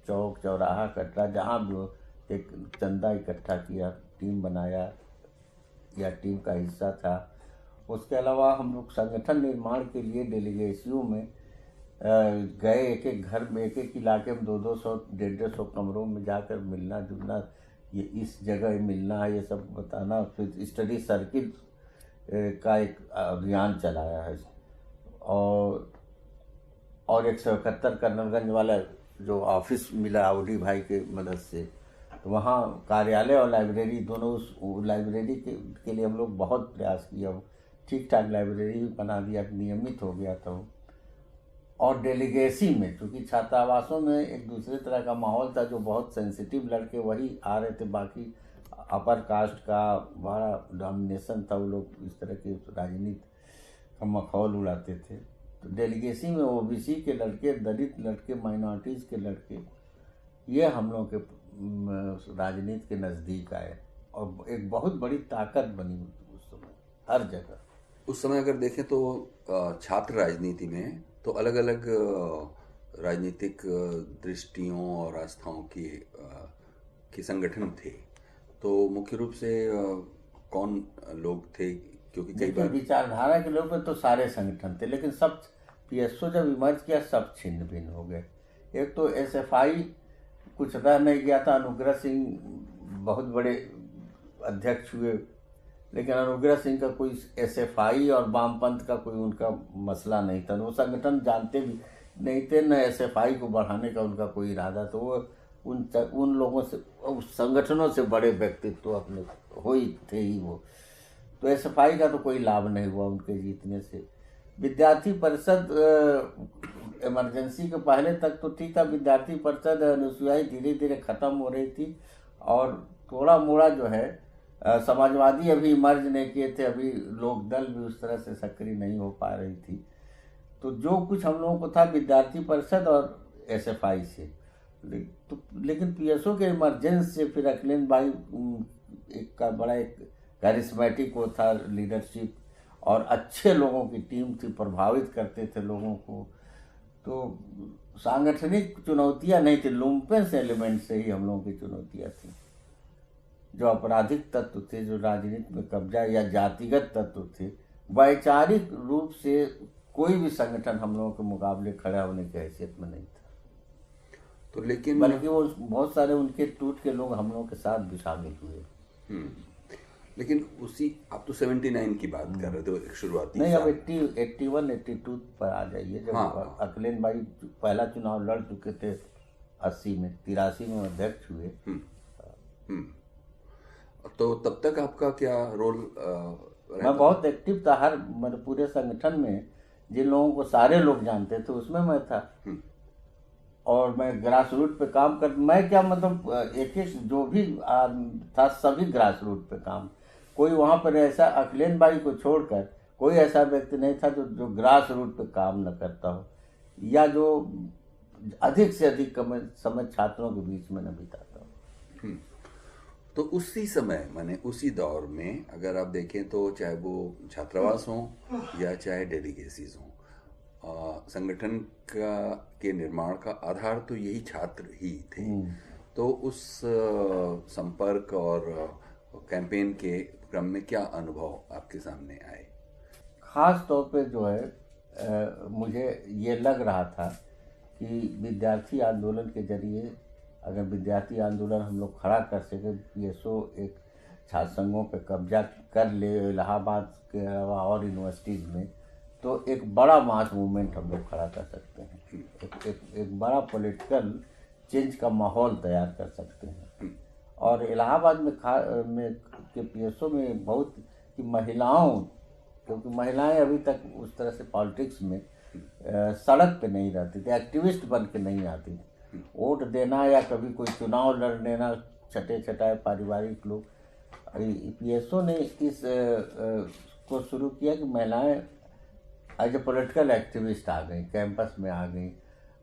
चौक चौराहा कटरा, जहाँ भी हो, एक चंदा इकट्ठा किया, टीम बनाया या टीम का हिस्सा था। उसके अलावा हम लोग संगठन निर्माण के लिए डेलीगेशियों में गए, एक एक घर में, एक एक इलाके में 200 150 कमरों में जाकर मिलना जुलना, ये इस जगह मिलना है, ये सब बताना। फिर स्टडी सर्किल का एक अभियान चलाया है। और 171 कर्नलगंज वाला जो ऑफिस मिला अवधी भाई के मदद से, तो वहाँ कार्यालय और लाइब्रेरी दोनों, उस लाइब्रेरी के लिए हम लोग बहुत प्रयास किया। ठीक ठाक लाइब्रेरी भी बना दिया, नियमित हो गया था वो। और डेलीगेसी में, क्योंकि छात्रावासों में एक दूसरे तरह का माहौल था, जो बहुत सेंसिटिव लड़के वही आ रहे थे, बाकी अपर कास्ट का बड़ा डोमिनेशन था। वो लोग इस तरह की राजनीति का मखौल उड़ाते थे। तो डेलीगेसी में ओबीसी के लड़के, दलित लड़के, माइनॉरिटीज़ के लड़के, ये हम लोग के राजनीति के नज़दीक आए, और एक बहुत बड़ी ताकत बनी उस समय हर जगह। उस समय अगर देखें तो छात्र राजनीति में तो अलग अलग राजनीतिक दृष्टियों और आस्थाओं की संगठन थे। तो मुख्य रूप से कौन लोग थे? क्योंकि कई बार विचारधारा के लोग तो सारे संगठन थे, लेकिन सब पीएसओ जब इमर्ज किया सब छिन्न भिन्न हो गए। एक तो एसएफआई कुछ रह नहीं गया था। अनुग्रह सिंह बहुत बड़े अध्यक्ष हुए, लेकिन अनुग्रह सिंह का कोई एसएफआई और वामपंथ का कोई उनका मसला नहीं था। वो संगठन जानते भी नहीं थे, न एसएफआई को बढ़ाने का उनका कोई इरादा। तो वो उन लोगों से, उस संगठनों से बड़े व्यक्तित्व अपने हो ही थे ही वो। तो एसएफआई का तो कोई लाभ नहीं हुआ उनके जीतने से। विद्यार्थी परिषद इमरजेंसी के पहले तक तो ठीक था। विद्यार्थी परिषद अनुसूयाई धीरे धीरे खत्म हो रही थी, और थोड़ा मोड़ा जो है समाजवादी अभी इमर्ज नहीं किए थे, अभी लोक दल भी उस तरह से सक्रिय नहीं हो पा रही थी। तो जो कुछ हम लोगों को था विद्यार्थी परिषद और एसएफआई से, लेकिन पीएसओ के इमरजेंस से फिर अखिलेश भाई एक का बड़ा एक कैरिस्मेटिक वो था, लीडरशिप और अच्छे लोगों की टीम थी, प्रभावित करते थे लोगों को। तो सांगठनिक चुनौतियां नहीं थी, लुम्पेंस एलिमेंट से ही हम लोगों की चुनौतियां थी। जो आपराधिक तत्व थे, जो राजनीति में कब्जा या जातिगत तत्व थे, वैचारिक रूप से कोई भी संगठन हम लोगों के मुकाबले खड़ा होने की हैसियत में नहीं था। तो लेकिन बल्कि वो बहुत सारे उनके टूट के लोग हम लोगों के साथ भी शामिल हुए। लेकिन उसी, आप तो 79 की बात कर रहे थे, शुरुआती नहीं, अब 81 82 पर आ जाइए, जब हाँ। अखिलेश भाई पहला चुनाव लड़ चुके थे 80 में, 83 में अध्यक्ष हुए। तो तब तक आपका क्या रोल? मैं बहुत एक्टिव था, हर मतलब पूरे संगठन में जिन लोगों को सारे लोग जानते थे उसमें मैं था। और मैं ग्रास रूट पे काम कर, मैं क्या मतलब एक एक जो भी था सभी ग्रास रूट पे काम। कोई वहाँ पर ऐसा अखिलेश भाई को छोड़कर कोई ऐसा व्यक्ति नहीं था जो जो ग्रास रूट पे काम न करता हो या जो अधिक से अधिक समय छात्रों के बीच में न बिताता हो। तो उसी समय माने उसी दौर में अगर आप देखें तो चाहे वो छात्रावास हो या चाहे डेलीगेसीज हो, संगठन का के निर्माण का आधार तो यही छात्र ही थे। तो उस संपर्क और कैंपेन के क्रम में क्या अनुभव आपके सामने आए? खास तौर पे जो है मुझे ये लग रहा था कि विद्यार्थी आंदोलन के जरिए अगर विद्यार्थी आंदोलन हम लोग खड़ा कर सके, पीएसओ एक छात्र संघों पे कब्जा कर ले इलाहाबाद के अलावा और यूनिवर्सिटीज़ में, तो एक बड़ा मास मूवमेंट हम लोग खड़ा कर सकते हैं, एक बड़ा पॉलिटिकल चेंज का माहौल तैयार कर सकते हैं। और इलाहाबाद में के पीएसओ में बहुत की महिलाओं, क्योंकि महिलाएं अभी तक उस तरह से पॉलिटिक्स में सड़क पे नहीं रहती थी, एक्टिविस्ट बन के नहीं आती थी। वोट देना या कभी कोई चुनाव लड़ लेना छटे छटाए पारिवारिक लोग, पीएसओ ने इस को शुरू किया कि महिलाएं एज ए पॉलिटिकल एक्टिविस्ट आ गई, कैंपस में आ गई,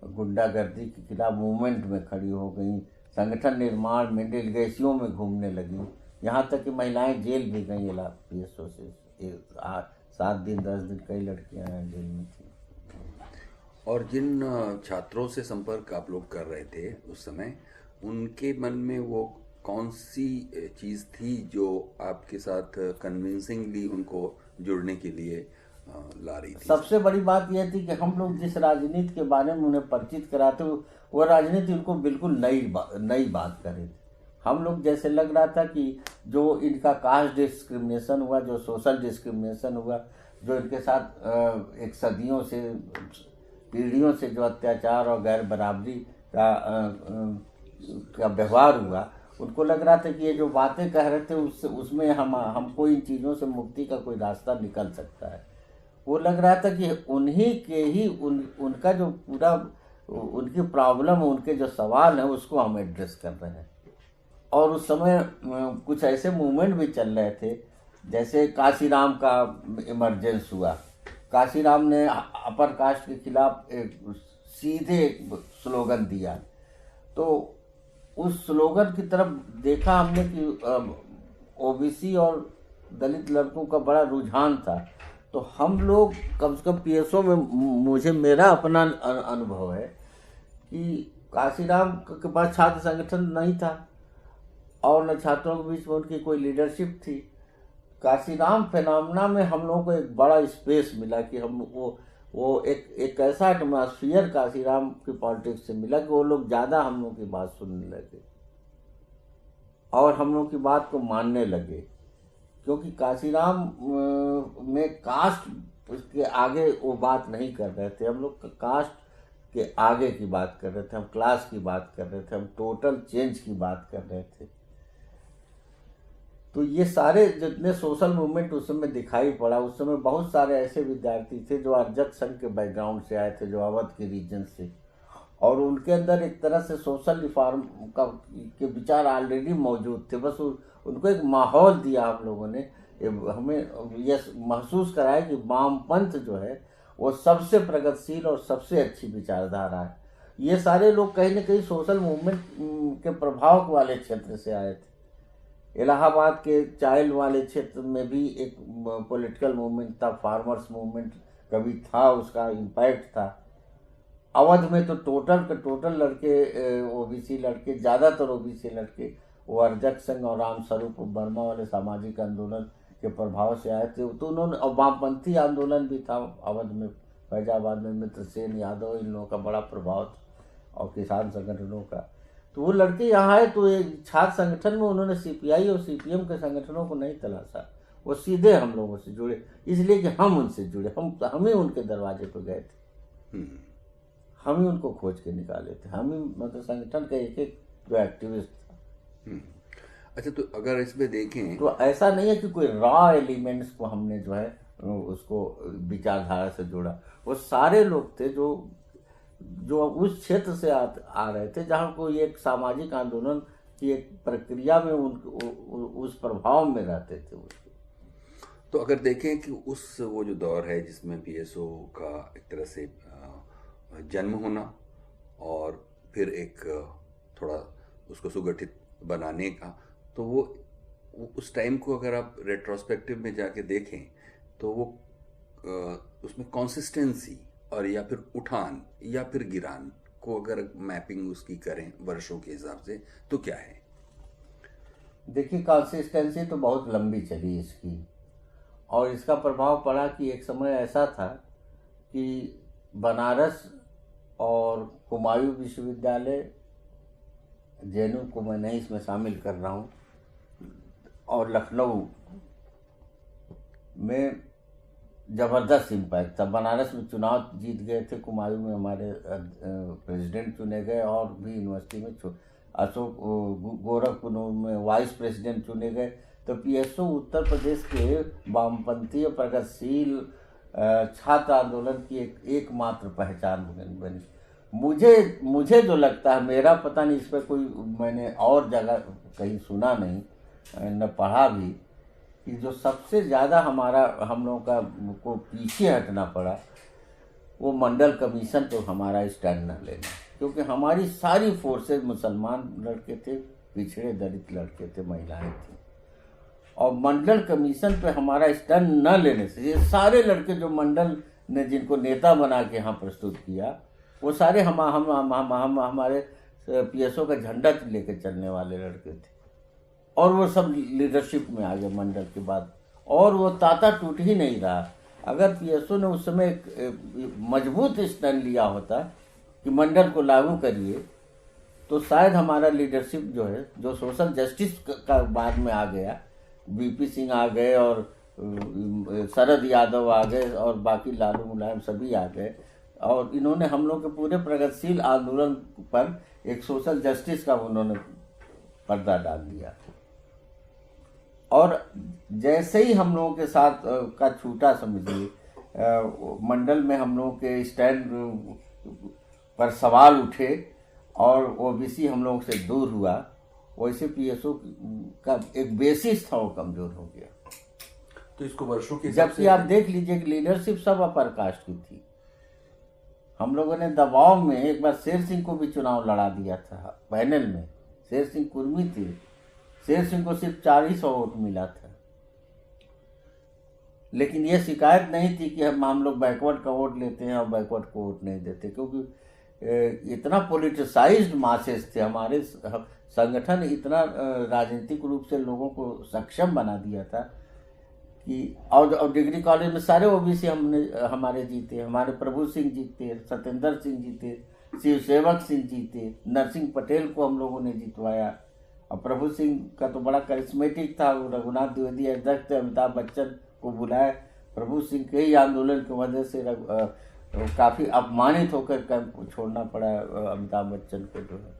गुंडागर्दी के खिलाफ मूवमेंट में खड़ी हो गई, संगठन निर्माण में डेलीगेसियों में घूमने लगी, यहाँ तक कि महिलाएं जेल भी गई पीएसओ से। 7 दिन 10 दिन कई लड़कियां जेल में थी। और जिन छात्रों से संपर्क आप लोग कर रहे थे उस समय, उनके मन में वो कौन सी चीज़ थी जो आपके साथ कन्विंसिंगली उनको जुड़ने के लिए ला रही थी? सबसे बड़ी बात यह थी कि हम लोग जिस राजनीति के बारे में उन्हें परिचित कराते वो राजनीति उनको बिल्कुल नई बात करे थे। हम लोग जैसे लग रहा था कि जो इनका कास्ट डिस्क्रिमिनेशन हुआ, जो सोशल डिस्क्रिमिनेशन हुआ, जो इनके साथ एक सदियों से पीढ़ियों से जो अत्याचार और गैर बराबरी का व्यवहार हुआ, उनको लग रहा था कि ये जो बातें कह रहे थे उसमें हमको इन चीज़ों से मुक्ति का कोई रास्ता निकल सकता है। वो लग रहा था कि उन्हीं के ही उनका जो पूरा उनकी प्रॉब्लम, उनके जो सवाल हैं उसको हम एड्रेस कर रहे हैं। और उस समय कुछ ऐसे मूवमेंट भी चल रहे थे, जैसे काशीराम का इमरजेंस हुआ। काशीराम ने अपर कास्ट के खिलाफ एक सीधे स्लोगन दिया, तो उस स्लोगन की तरफ देखा हमने कि ओबीसी और दलित लड़कों का बड़ा रुझान था। तो हम लोग कम से कम पीएसओ में मुझे मेरा अपना अनुभव है कि काशीराम के पास छात्र संगठन नहीं था और न छात्रों के बीच में उनकी कोई लीडरशिप थी। काशीराम फिनोमेना में हम लोगों को एक बड़ा स्पेस मिला कि हम वो एक ऐसा एटमॉस्फेयर काशीराम की पॉलिटिक्स से मिला कि वो लोग ज़्यादा हम लोग की बात सुनने लगे और हम लोग की बात को मानने लगे, क्योंकि काशीराम में कास्ट उसके आगे वो बात नहीं कर रहे थे। हम लोग कास्ट के आगे की बात कर रहे थे, हम क्लास की बात कर रहे थे, हम टोटल चेंज की बात कर रहे थे। तो ये सारे जितने सोशल मूवमेंट उस समय दिखाई पड़ा, उस समय बहुत सारे ऐसे विद्यार्थी थे जो आरजक संघ के बैकग्राउंड से आए थे, जो अवध के रीजन से, और उनके अंदर एक तरह से सोशल रिफॉर्म के विचार ऑलरेडी मौजूद थे। बस उनको एक माहौल दिया हम लोगों ने, हमें यह महसूस कराया कि वामपंथ जो है वो सबसे प्रगतिशील और सबसे अच्छी विचारधारा है। ये सारे लोग कहीं ना कहीं सोशल मूवमेंट के प्रभाव वाले क्षेत्र से आए थे। इलाहाबाद के चाइल्ड वाले क्षेत्र में भी एक पॉलिटिकल मूवमेंट था, फार्मर्स मूवमेंट कभी था, उसका इम्पैक्ट था। अवध में तो टोटल लड़के ओबीसी लड़के, ज़्यादातर ओबीसी लड़के वो अर्जक संघ और रामस्वरूप वर्मा वाले सामाजिक आंदोलन के प्रभाव से आए थे। तो उन्होंने, और वामपंथी आंदोलन भी था अवध में, फैजाबाद में मित्रसेन यादव, इन लोगों का बड़ा प्रभाव था और किसान संगठनों का। तो वो लड़के यहाँ आए तो एक छात्र संगठन में उन्होंने सीपीआई और सीपीएम के संगठनों को नहीं तलाशा, वो सीधे हम लोगों से जुड़े, इसलिए कि हम उनसे जुड़े, हम ही उनके दरवाजे पर गए थे, हम ही उनको खोज के निकाले थे, हम ही मतलब संगठन का एक जो एक्टिविस्ट था। अच्छा, तो अगर इसमें देखें तो ऐसा नहीं है कि कोई रॉ एलिमेंट्स को हमने जो है उसको विचारधारा से जोड़ा, वो सारे लोग थे जो उस क्षेत्र से आ रहे थे जहाँ कोई एक सामाजिक आंदोलन की एक प्रक्रिया में उस प्रभाव में रहते थे। तो अगर देखें कि उस वो जो दौर है जिसमें पीएसओ का एक तरह से जन्म होना और फिर एक थोड़ा उसको सुगठित बनाने का, तो वो उस टाइम को अगर आप रेट्रोस्पेक्टिव में जाके देखें तो वो उसमें कंसिस्टेंसी और या फिर उठान या फिर गिरान को अगर मैपिंग उसकी करें वर्षों के हिसाब से तो क्या है? देखिए, कंसिस्टेंसी तो बहुत लंबी चली इसकी, और इसका प्रभाव पड़ा कि एक समय ऐसा था कि बनारस और हुमायूं विश्वविद्यालय, जेएनयू को मैं नहीं इसमें शामिल कर रहा हूँ, और लखनऊ में ज़बरदस्त इम्पैक्ट था। बनारस में चुनाव जीत गए थे, हुमायूं में हमारे प्रेसिडेंट चुने गए, और भी यूनिवर्सिटी में अशोक गोरखपुर में वाइस प्रेसिडेंट चुने गए। तो पीएसओ उत्तर प्रदेश के वामपंथी और प्रगतिशील छात्र आंदोलन की एकमात्र पहचान बनी। मुझे जो लगता है, मेरा पता नहीं, इस पर कोई मैंने और जगह कहीं सुना नहीं न पढ़ा भी, कि जो सबसे ज़्यादा हम लोगों का को पीछे हटना पड़ा वो मंडल कमीशन तो हमारा स्टैंड न लेना, क्योंकि हमारी सारी फोर्सेज मुसलमान लड़के थे, पिछड़े दलित लड़के थे, महिलाएं थी, और मंडल कमीशन पे हमारा स्टैंड न लेने से ये सारे लड़के जो मंडल ने जिनको नेता बना के यहाँ प्रस्तुत किया, वो सारे हमारे पीएसओ का झंडा लेके चलने वाले लड़के थे, और वो सब लीडरशिप में आ गए मंडल के बाद, और वो तांता टूट ही नहीं रहा। अगर पीएसओ ने उस समय एक मजबूत स्टैंड लिया होता कि मंडल को लागू करिए, तो शायद हमारा लीडरशिप जो है, जो सोशल जस्टिस का बाद में आ गया, बीपी सिंह आ गए और शरद यादव आ गए और बाकी लालू मुलायम सभी आ गए, और इन्होंने हम लोग के पूरे प्रगतिशील आंदोलन पर एक सोशल जस्टिस का उन्होंने पर्दा डाल दिया। और जैसे ही हम लोगों के साथ का छूटा, समझिए, मंडल में हम लोगों के स्टैंड पर सवाल उठे और ओबीसी हम लोगों से दूर हुआ, वैसे पीएसओ का एक बेसिस था वो कमजोर हो गया। तो इसको वर्षों के जबकि आप देख लीजिए कि लीडरशिप सब अपर कास्ट की थी। हम लोगों ने दबाव में एक बार शेर सिंह को भी चुनाव लड़ा दिया था पैनल में। शेर सिंह कुर्मी थे, शेर सिंह को सिर्फ 400 वोट मिला था, लेकिन ये शिकायत नहीं थी कि हम लोग बैकवर्ड का वोट लेते हैं और बैकवर्ड को वोट नहीं देते, क्योंकि इतना पॉलिटिसाइज्ड मासेस थे हमारे संगठन, इतना राजनीतिक रूप से लोगों को सक्षम बना दिया था कि और डिग्री कॉलेज में सारे ओबीसी हमारे जीते, हमारे प्रभु सिंह जीते, सत्येंद्र सिंह जीते, शिव सेवक सिंह जीते, नरसिंह पटेल को हम लोगों ने जितवाया। और प्रभु सिंह का तो बड़ा करिश्मेटिक था, वो रघुनाथ द्विवेदी अध्यक्ष थे, अमिताभ बच्चन को बुलाए। प्रभु सिंह के ही आंदोलन की वजह से काफ़ी अपमानित होकर कैंप छोड़ना पड़ा अमिताभ बच्चन को। जो है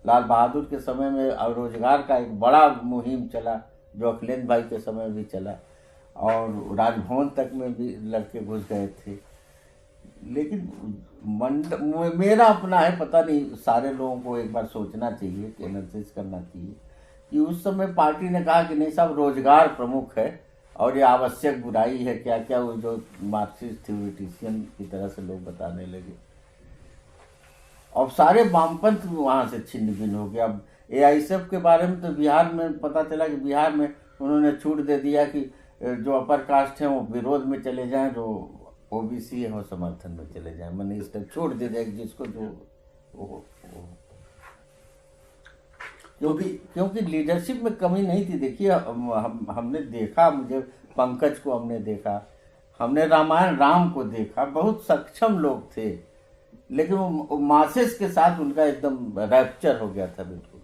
लाल बहादुर के समय में रोजगार का एक बड़ा मुहिम चला, जो अखिलेश भाई के समय भी चला, और राजभवन तक में भी लड़के घुस गए थे। लेकिन मेरा अपना है, पता नहीं, सारे लोगों को एक बार सोचना चाहिए कि एनालिसिस करना चाहिए कि उस समय पार्टी ने कहा कि नहीं साहब, रोजगार प्रमुख है और ये आवश्यक बुराई है, क्या क्या वो जो मार्क्सिस्ट थ्योरिटिशियन की तरह से लोग बताने लगे, और सारे वामपंथ वहाँ से छिन्न भिन्न हो गया। अब एआईएसएफ के बारे में तो बिहार में पता चला कि बिहार में उन्होंने छूट दे दिया कि जो अपर कास्ट हैं वो विरोध में चले जाएं, जो ओबीसी है वो समर्थन में चले जाएं। मैंने इस तरह छोड़ दे दिया जिसको जो क्योंकि लीडरशिप में कमी नहीं थी। देखिए, हमने देखा, मुझे पंकज को हमने देखा, हमने रामायण राम को देखा, बहुत सक्षम लोग थे, लेकिन वो मासेस के साथ उनका एकदम रैप्चर हो गया था बिल्कुल।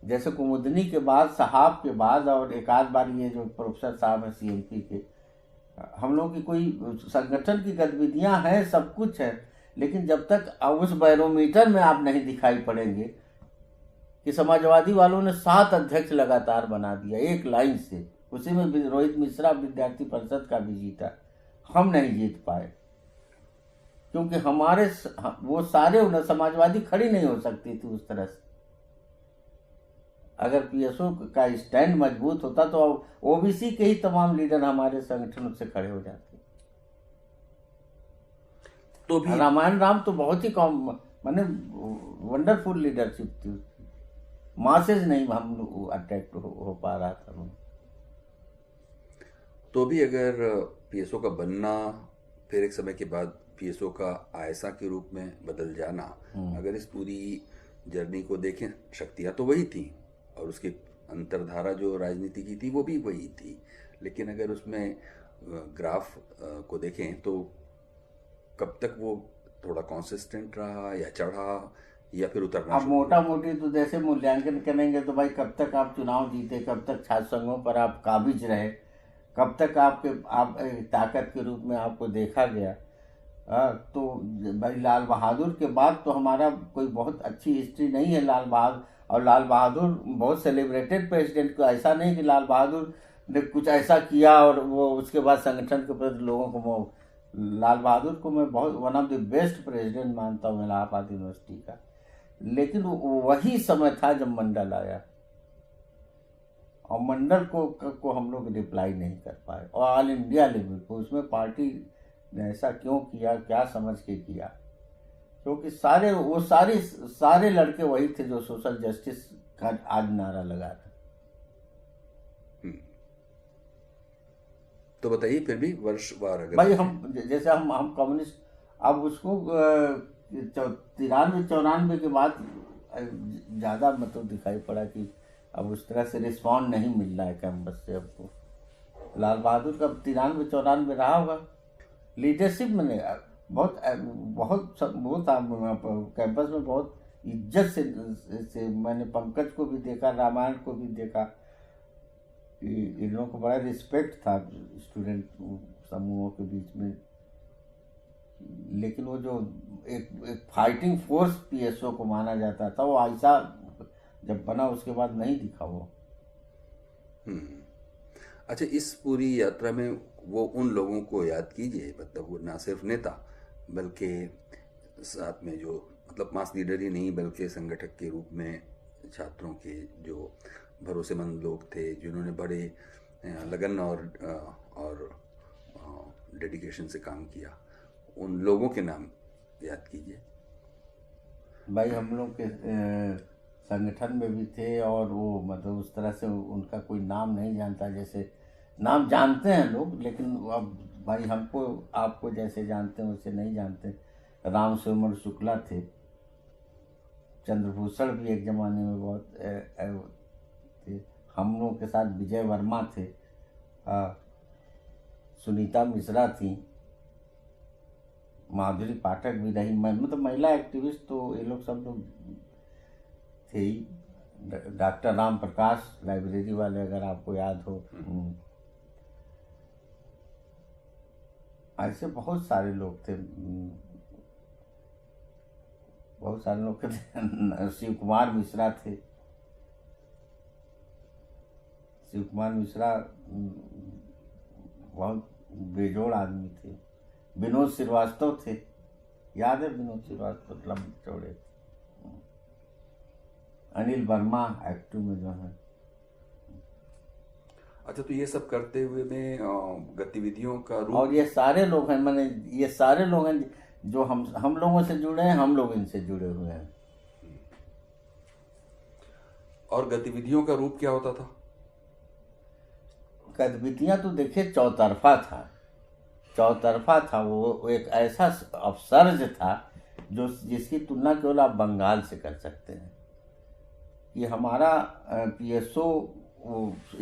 जैसे कुमुदनी के बाद, साहब के बाद, और एक आध बार ये जो प्रोफेसर साहब हैं सीएमपी के, हम लोग की कोई संगठन की गतिविधियां हैं, सब कुछ है, लेकिन जब तक उस बैरोमीटर में आप नहीं दिखाई पड़ेंगे कि समाजवादी वालों ने 7 अध्यक्ष लगातार बना दिया एक लाइन से, उसी में रोहित मिश्रा विद्यार्थी परिषद का भी जीता, हम नहीं जीत पाए, क्योंकि हमारे वो सारे समाजवादी खड़ी नहीं हो सकती थी उस तरह से। अगर पीएसओ का स्टैंड मजबूत होता तो ओबीसी के ही तमाम लीडर हमारे संगठन से खड़े हो जाते। तो भी रामायण राम तो बहुत ही कम, माने वंडरफुल लीडरशिप थी, मासेज नहीं हम अट्रैक्ट हो पा रहा था। तो भी अगर पीएसओ का बनना, फिर एक समय के बाद पीएसओ का आयसा के रूप में बदल जाना, अगर इस पूरी जर्नी को देखें, शक्तियाँ तो वही थी और उसकी अंतरधारा जो राजनीति की थी वो भी वही थी, लेकिन अगर उसमें ग्राफ को देखें तो कब तक वो थोड़ा कॉन्सिस्टेंट रहा या चढ़ा या फिर उतरना? अब मोटा मोटी तो जैसे मूल्यांकन करेंगे तो भाई कब तक आप चुनाव जीते, कब तक छात्र संघों पर आप काबिज रहे, कब तक आप ताकत के रूप में आपको देखा गया। तो भाई लाल बहादुर के बाद तो हमारा कोई बहुत अच्छी हिस्ट्री नहीं है लाल बहादुर, और लाल बहादुर बहुत सेलिब्रेटेड प्रेसिडेंट को, ऐसा नहीं कि लाल बहादुर ने कुछ ऐसा किया और वो उसके बाद संगठन के प्रति लोगों को लाल बहादुर को मैं बहुत one of the best president मानता हूँ इलाहाबाद यूनिवर्सिटी का। लेकिन वही समय था जब मंडल आया और मंडल को हम लोग रिप्लाई नहीं कर पाए, और ऑल इंडिया लेवल पे उसमें पार्टी ने ऐसा क्यों किया, क्या समझ के किया, क्योंकि सारे लड़के वही थे जो सोशल जस्टिस का आज नारा लगा था। तो बताइए फिर भी वर्षवार अगर भाई हम जैसे हम कम्युनिस्ट, अब उसको 93-94 के बाद ज़्यादा मतलब दिखाई पड़ा कि अब उस तरह से रिस्पॉन्ड नहीं मिल रहा है कैंपस से। अब तो लाल बहादुर का 93-94 रहा होगा लीडरशिप में, बहुत बहुत वो था कैंपस में, बहुत इज्जत से मैंने पंकज को भी देखा, रामायण को भी देखा, इन लोगों को बड़ा रिस्पेक्ट था स्टूडेंट समूहों के बीच में। लेकिन वो जो एक फाइटिंग फोर्स पीएसओ को माना जाता था, वो ऐसा जब बना उसके बाद नहीं दिखा वो। अच्छा, इस पूरी यात्रा में वो उन लोगों को याद कीजिए, मतलब वो ना सिर्फ नेता बल्कि साथ में जो मतलब मास लीडर ही नहीं बल्कि संगठक के रूप में छात्रों के जो भरोसेमंद लोग थे, जिन्होंने बड़े लगन और डेडिकेशन से काम किया, उन लोगों के नाम याद कीजिए। भाई हम लोग के संगठन में भी थे और वो मतलब उस तरह से उनका कोई नाम नहीं जानता, जैसे नाम जानते हैं लोग लेकिन अब भाई हमको आपको जैसे जानते हैं वैसे नहीं जानते। राम सुमन शुक्ला थे, चंद्रभूषण भी एक ज़माने में बहुत थे, हम लोगों के साथ विजय वर्मा थे, सुनीता मिश्रा थी, माधुरी पाठक भी रही, मतलब महिला एक्टिविस्ट तो ये लोग सब लोग थे ही। डॉक्टर राम प्रकाश लाइब्रेरी वाले, अगर आपको याद हो, ऐसे बहुत सारे लोग थे, बहुत सारे लोग थे। शिव कुमार मिश्रा थे, शिव कुमार मिश्रा बहुत बेजोड़ आदमी थे। विनोद श्रीवास्तव थे, याद है विनोद श्रीवास्तव, लंबे चौड़े। अनिल वर्मा एक्टिव में जो है। अच्छा, तो ये सब करते हुए में गतिविधियों का रूप, और ये सारे लोग हैं, मैंने ये सारे लोग हैं जो हम लोगों से जुड़े हैं, हम लोग इनसे जुड़े हुए हैं। और गतिविधियों का रूप क्या होता था? गतिविधियां तो देखिए चौतरफा था, वो एक ऐसा अपसर्ज था जो जिसकी तुलना केवल आप बंगाल से कर सकते हैं। कि हमारा पीएसओ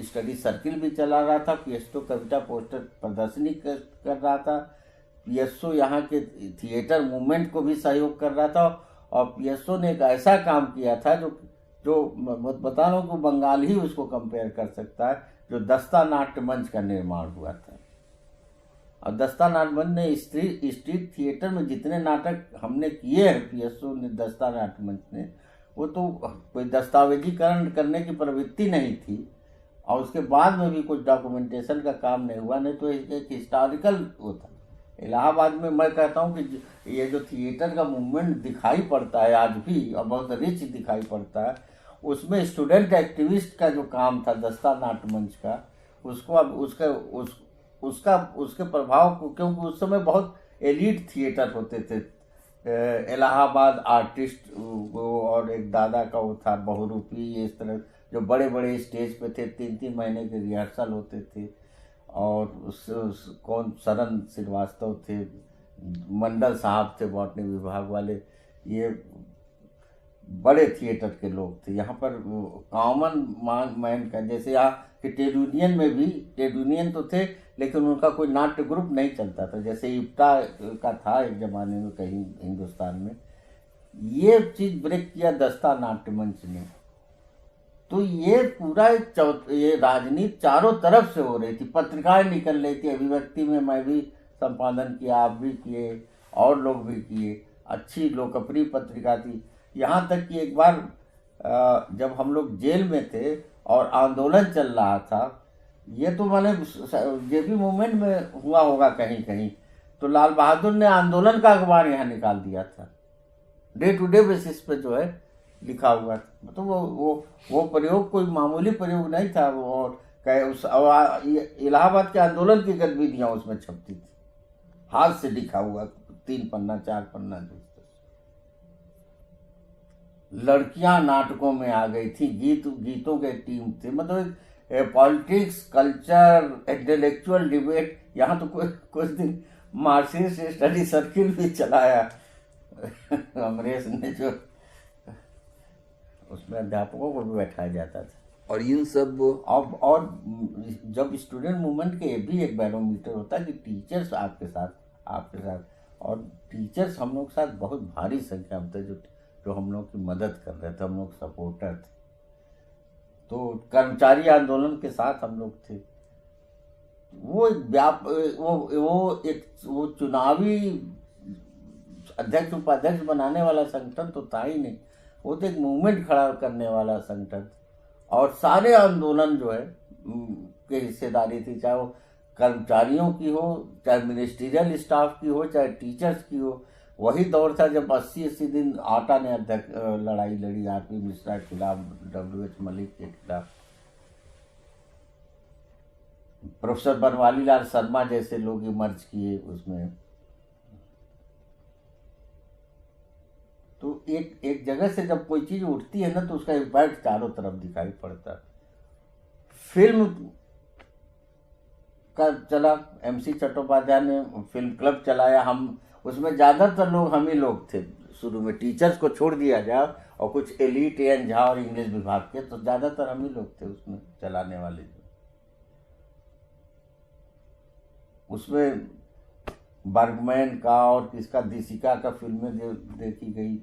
स्टडी सर्किल भी चला रहा था, पीएसओ कविता पोस्टर प्रदर्शनी कर रहा था, पीएसओ यहाँ के थिएटर मूवमेंट को भी सहयोग कर रहा था, और पीएसओ ने एक ऐसा काम किया था जो बता रहा हूँ कि बंगाल ही उसको कंपेयर कर सकता है, जो दस्ता नाट्य मंच का निर्माण हुआ था। और दस्ता नाट्य मंच ने स्ट्रीट थिएटर में जितने नाटक हमने किए हैं पीएसओ ने, दस्ता नाट्य मंच ने, वो तो कोई दस्तावेजीकरण करने की प्रवृत्ति नहीं थी, और उसके बाद में भी कुछ डॉक्यूमेंटेशन का काम नहीं हुआ, नहीं तो एक हिस्टोरिकल वो था। इलाहाबाद में मैं कहता हूँ कि ये जो थिएटर का मूवमेंट दिखाई पड़ता है आज भी और बहुत रिच दिखाई पड़ता है, उसमें स्टूडेंट एक्टिविस्ट का जो काम था दस्ता नाट्य मंच का, उसको अब उसके प्रभाव को, क्योंकि उस समय बहुत एलीट थिएटर होते थे, इलाहाबाद आर्टिस्ट और एक दादा का वो था बहुरूपी, इस तरह जो बड़े बड़े स्टेज पे थे, 3-3 महीने के रिहर्सल होते थे। और कौन सरन श्रीवास्तव थे, मंडल साहब थे बॉटनी विभाग वाले, ये बड़े थिएटर के लोग थे। यहाँ पर कॉमन मैन का, जैसे यहाँ कि ट्रेड यूनियन में भी, ट्रेड यूनियन तो थे लेकिन उनका कोई नाट्य ग्रुप नहीं चलता था, जैसे इप्टा का था एक जमाने में कहीं हिंदुस्तान में। ये चीज ब्रेक किया दस्ता नाट्य मंच ने। तो ये पूरा ये राजनीति चारों तरफ से हो रही थी, पत्रिकाएं निकल रही थी, अभिव्यक्ति में मैं भी संपादन किया, आप भी किए और लोग भी किए, अच्छी लोकप्रिय पत्रिका थी। यहाँ तक कि एक बार जब हम लोग जेल में थे और आंदोलन चल रहा था, ये तो मैंने जेपी मूवमेंट में हुआ होगा कहीं कहीं, तो लाल बहादुर ने आंदोलन का अखबार यहाँ निकाल दिया था, डे टू डे बेसिस पे जो है लिखा हुआ था। तो वो प्रयोग कोई मामूली प्रयोग नहीं था। और इलाहाबाद के आंदोलन की गतिविधियां उसमें छपती थी, हाथ से लिखा हुआ, 3 पन्ना 4 पन्ना जो। लड़कियां नाटकों में आ गई थी, गीतों के टीम थे, मतलब पॉलिटिक्स, कल्चर, इंटेलेक्चुअल डिबेट। यहाँ तो कुछ दिन मार्क्सिस्ट स्टडी सर्किल भी चलाया अमरेश ने, जो उसमें अध्यापकों को भी बैठाया जाता था। और इन सब और जब स्टूडेंट मूवमेंट के भी एक बैरोमीटर होता है कि टीचर्स आपके साथ और टीचर्स हम लोग के साथ बहुत भारी संख्या में थे, जो हम लोग की मदद कर रहे थे, हम लोग सपोर्टर थे। तो कर्मचारी आंदोलन के साथ हम लोग थे। वो चुनावी अध्यक्ष उपाध्यक्ष बनाने वाला संगठन तो था ही नहीं, वो तो एक मूवमेंट खड़ा करने वाला संगठन। और सारे आंदोलन जो है के हिस्सेदारी थी, चाहे वो कर्मचारियों की हो, चाहे मिनिस्ट्रियल स्टाफ की हो, चाहे टीचर्स की हो। वही दौर था जब 80 दिन आटा ने लड़ाई लड़ी आरपी मिश्रा के खिलाफ, WH मलिक के खिलाफ, प्रोफेसर बनवाली लाल शर्मा जैसे लोग इमर्ज किए उसमें। तो एक जगह से जब कोई चीज उठती है ना, तो उसका इम्पैक्ट चारों तरफ दिखाई पड़ता है। फिल्म का चला, MC चट्टोपाध्याय ने फिल्म क्लब चलाया, हम उसमें ज्यादातर लोग हम ही लोग थे शुरू में, टीचर्स को छोड़ दिया जाए और कुछ एलीट एन झा और इंग्लिश विभाग के, तो ज्यादातर हम ही लोग थे उसमें चलाने वाले। उसमें बर्गमैन का और किसका, दिशिका का फिल्में देखी गई,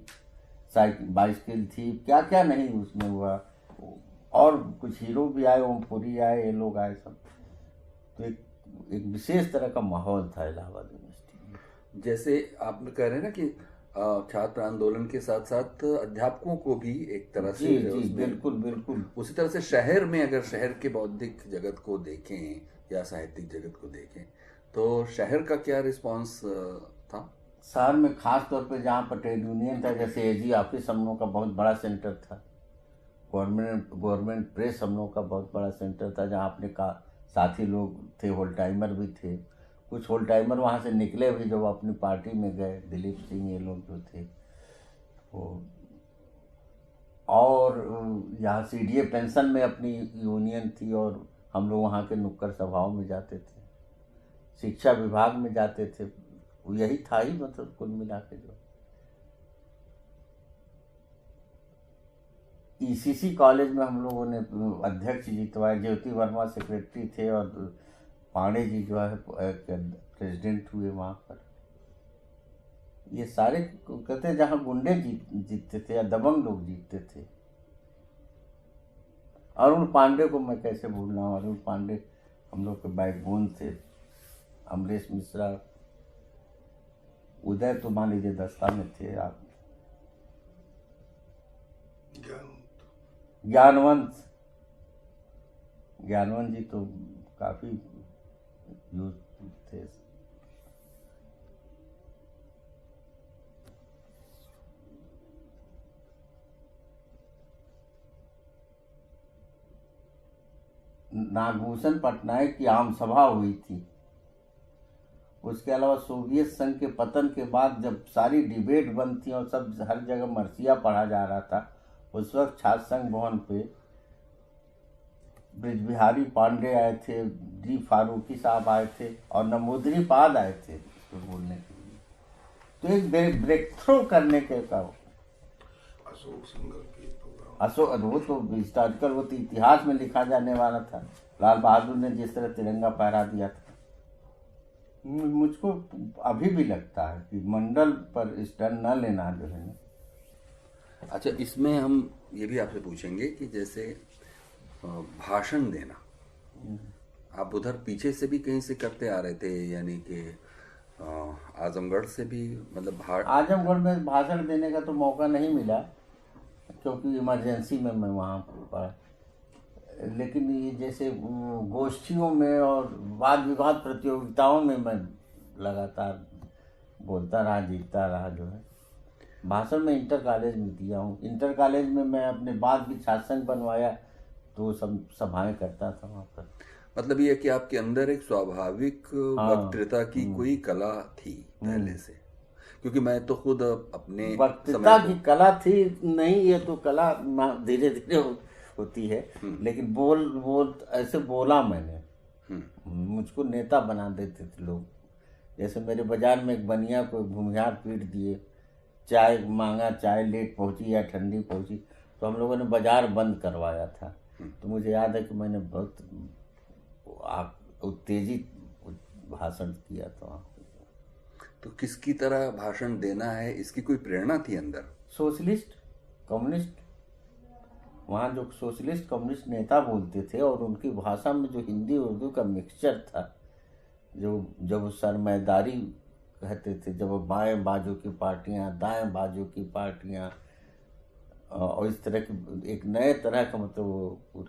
बाइसिकल थी, क्या क्या नहीं उसमें हुआ। और कुछ हीरो भी आए, ओमपुरी आए, ये लोग आए सब। तो एक विशेष तरह का माहौल था इलाहाबाद यूनिवर्सिटी में। जैसे आप कह रहे हैं ना कि छात्र आंदोलन के साथ साथ अध्यापकों को भी एक तरह से जी बिल्कुल। उसी तरह से शहर में, अगर शहर के बौद्धिक जगत को देखें या साहित्यिक जगत को देखें, तो शहर का क्या रिस्पांस था? शहर में खास तौर पे जहाँ पर ट्रेड यूनियन था, जैसे AG ऑफिस हम लोग का बहुत बड़ा सेंटर था, गवर्नमेंट प्रेस हम लोग का बहुत बड़ा सेंटर था, जहाँ अपने साथी लोग थे, होल टाइमर भी थे, कुछ होल टाइमर वहाँ से निकले भी जब अपनी पार्टी में गए, दिलीप सिंह ये लोग जो थे वो। और यहाँ CDA पेंशन में अपनी यूनियन थी, और हम लोग वहाँ के नुक्कड़ सभाओं में जाते थे, शिक्षा विभाग में जाते थे, यही था ही, मतलब कुल मिला के जो। ECC कॉलेज में हम लोगों ने अध्यक्ष जितवाए, ज्योति वर्मा सेक्रेटरी थे, और पांडे जी जो है प्रेसिडेंट हुए वहाँ पर। ये सारे कहते हैं जहाँ गुंडे जीतते थे या दबंग लोग जीतते थे। अरुण पांडे को मैं कैसे भूलना हूँ, अरुण पांडे हम लोग के बैकबोन थे। अमरेश मिश्रा, उदय तो मान लीजिए दस्ता में थे आप, ज्ञानवंत जी तो काफी यूज थे। नागभूषण पटनायक की आम सभा हुई थी। उसके अलावा सोवियत संघ के पतन के बाद जब सारी डिबेट बंद थी और सब हर जगह मरसिया पढ़ा जा रहा था, उस वक्त छात्र संघ भवन पे ब्रिजबिहारी पांडे आए थे, डी फारूकी साहब आए थे और नमोदरी पाद आए थे उसको बोलने के लिए। तो एक ब्रेक थ्रू करने के का अशोक सिंघल के प्रोग्राम, अशोक, वो तो हिस्टोरिकल, वो तो इतिहास में लिखा जाने वाला था। लाल बहादुर ने जिस तरह तिरंगा फहरा दिया था, मुझको अभी भी लगता है कि मंडल पर स्टैंड न लेना जो है ना। अच्छा, इसमें हम ये भी आपसे पूछेंगे कि जैसे भाषण देना, आप उधर पीछे से भी कहीं से करते आ रहे थे, यानी कि आजमगढ़ से भी, मतलब आजमगढ़ में भाषण देने का तो मौका नहीं मिला क्योंकि इमरजेंसी में मैं वहाँ पड़ा। लेकिन ये जैसे गोष्ठियों में और वाद विवाद प्रतियोगिताओं में मैं लगातार बोलता रहा, जीतता रहा जो है। भाषण में इंटर कॉलेज में दिया हूँ। इंटर कॉलेज में मैं अपने बाद भी छात्र संघ बनवाया तो सब सभाएं करता था वहाँ पर। मतलब ये कि आपके अंदर एक स्वाभाविक वक्तृता की कोई कला थी पहले से, क्योंकि मैं तो खुद अपने वक्तृता की कला थी नहीं, ये तो कला धीरे धीरे होती है। लेकिन बोल ऐसे बोला मैंने। मुझको नेता बना देते थे लोग। जैसे मेरे बाजार में एक बनिया को भूमिहार पीट दिए, चाय मांगा, चाय लेट पहुंची या ठंडी पहुंची, तो हम लोगों ने बाजार बंद करवाया था। तो मुझे याद है कि मैंने बहुत उत्तेजित भाषण किया था। तो किसकी तरह भाषण देना है, इसकी कोई प्रेरणा थी अंदर? सोशलिस्ट, कम्युनिस्ट, वहाँ जो सोशलिस्ट कम्युनिस्ट नेता बोलते थे और उनकी भाषा में जो हिंदी उर्दू का मिक्सचर था, जो जब सरमाएदारी कहते थे, जब बाएं बाजू की पार्टियां, दाएं बाजू की पार्टियां, और इस तरह की एक नए तरह का, मतलब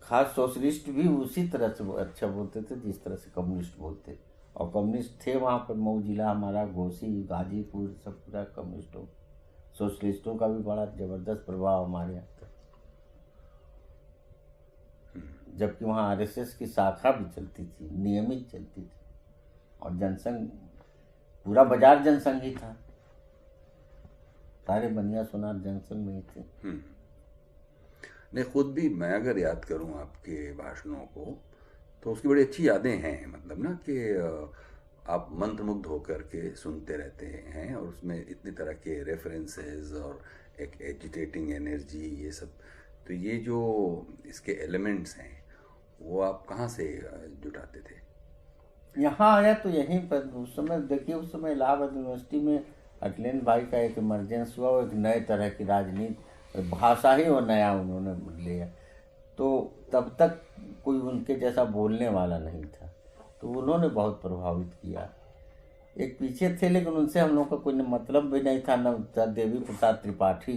खास सोशलिस्ट भी उसी तरह से अच्छा बोलते थे जिस तरह से कम्युनिस्ट बोलते। और कम्युनिस्ट थे वहाँ पर, मऊ जिला हमारा, घोसी, गाजीपुर, सब पूरा कम्युनिस्टों, सोशलिस्टों का भी बड़ा ज़बरदस्त प्रभाव हमारे यहाँ था। जबकि वहाँ आरएसएस की शाखा भी चलती थी, नियमित चलती थी, और जनसंघ, पूरा बाजार जनसंघ ही था, सारे बनिया सोनार जनसंघ में ही थे। नहीं, खुद भी मैं अगर याद करूं आपके भाषणों को तो उसकी बड़ी अच्छी यादें हैं, मतलब ना कि आप मंत्रमुग्ध होकर के सुनते रहते हैं, और उसमें इतनी तरह के रेफरेंसेस और एक एजिटेटिंग एनर्जी, ये सब। तो ये जो इसके एलिमेंट्स हैं वो आप कहाँ से जुटाते थे? यहाँ आया तो यहीं पर, उस समय देखिए, उस समय इलाहाबाद यूनिवर्सिटी में अखिलेंद्र भाई का एक इमरजेंस हुआ, एक नए तरह की राजनीति, भाषा ही वो नया उन्होंने लिया। तो तब तक कोई उनके जैसा बोलने वाला नहीं था, तो उन्होंने बहुत प्रभावित किया। एक पीछे थे लेकिन उनसे हम लोग का कोई मतलब भी नहीं था, न देवी प्रसाद त्रिपाठी,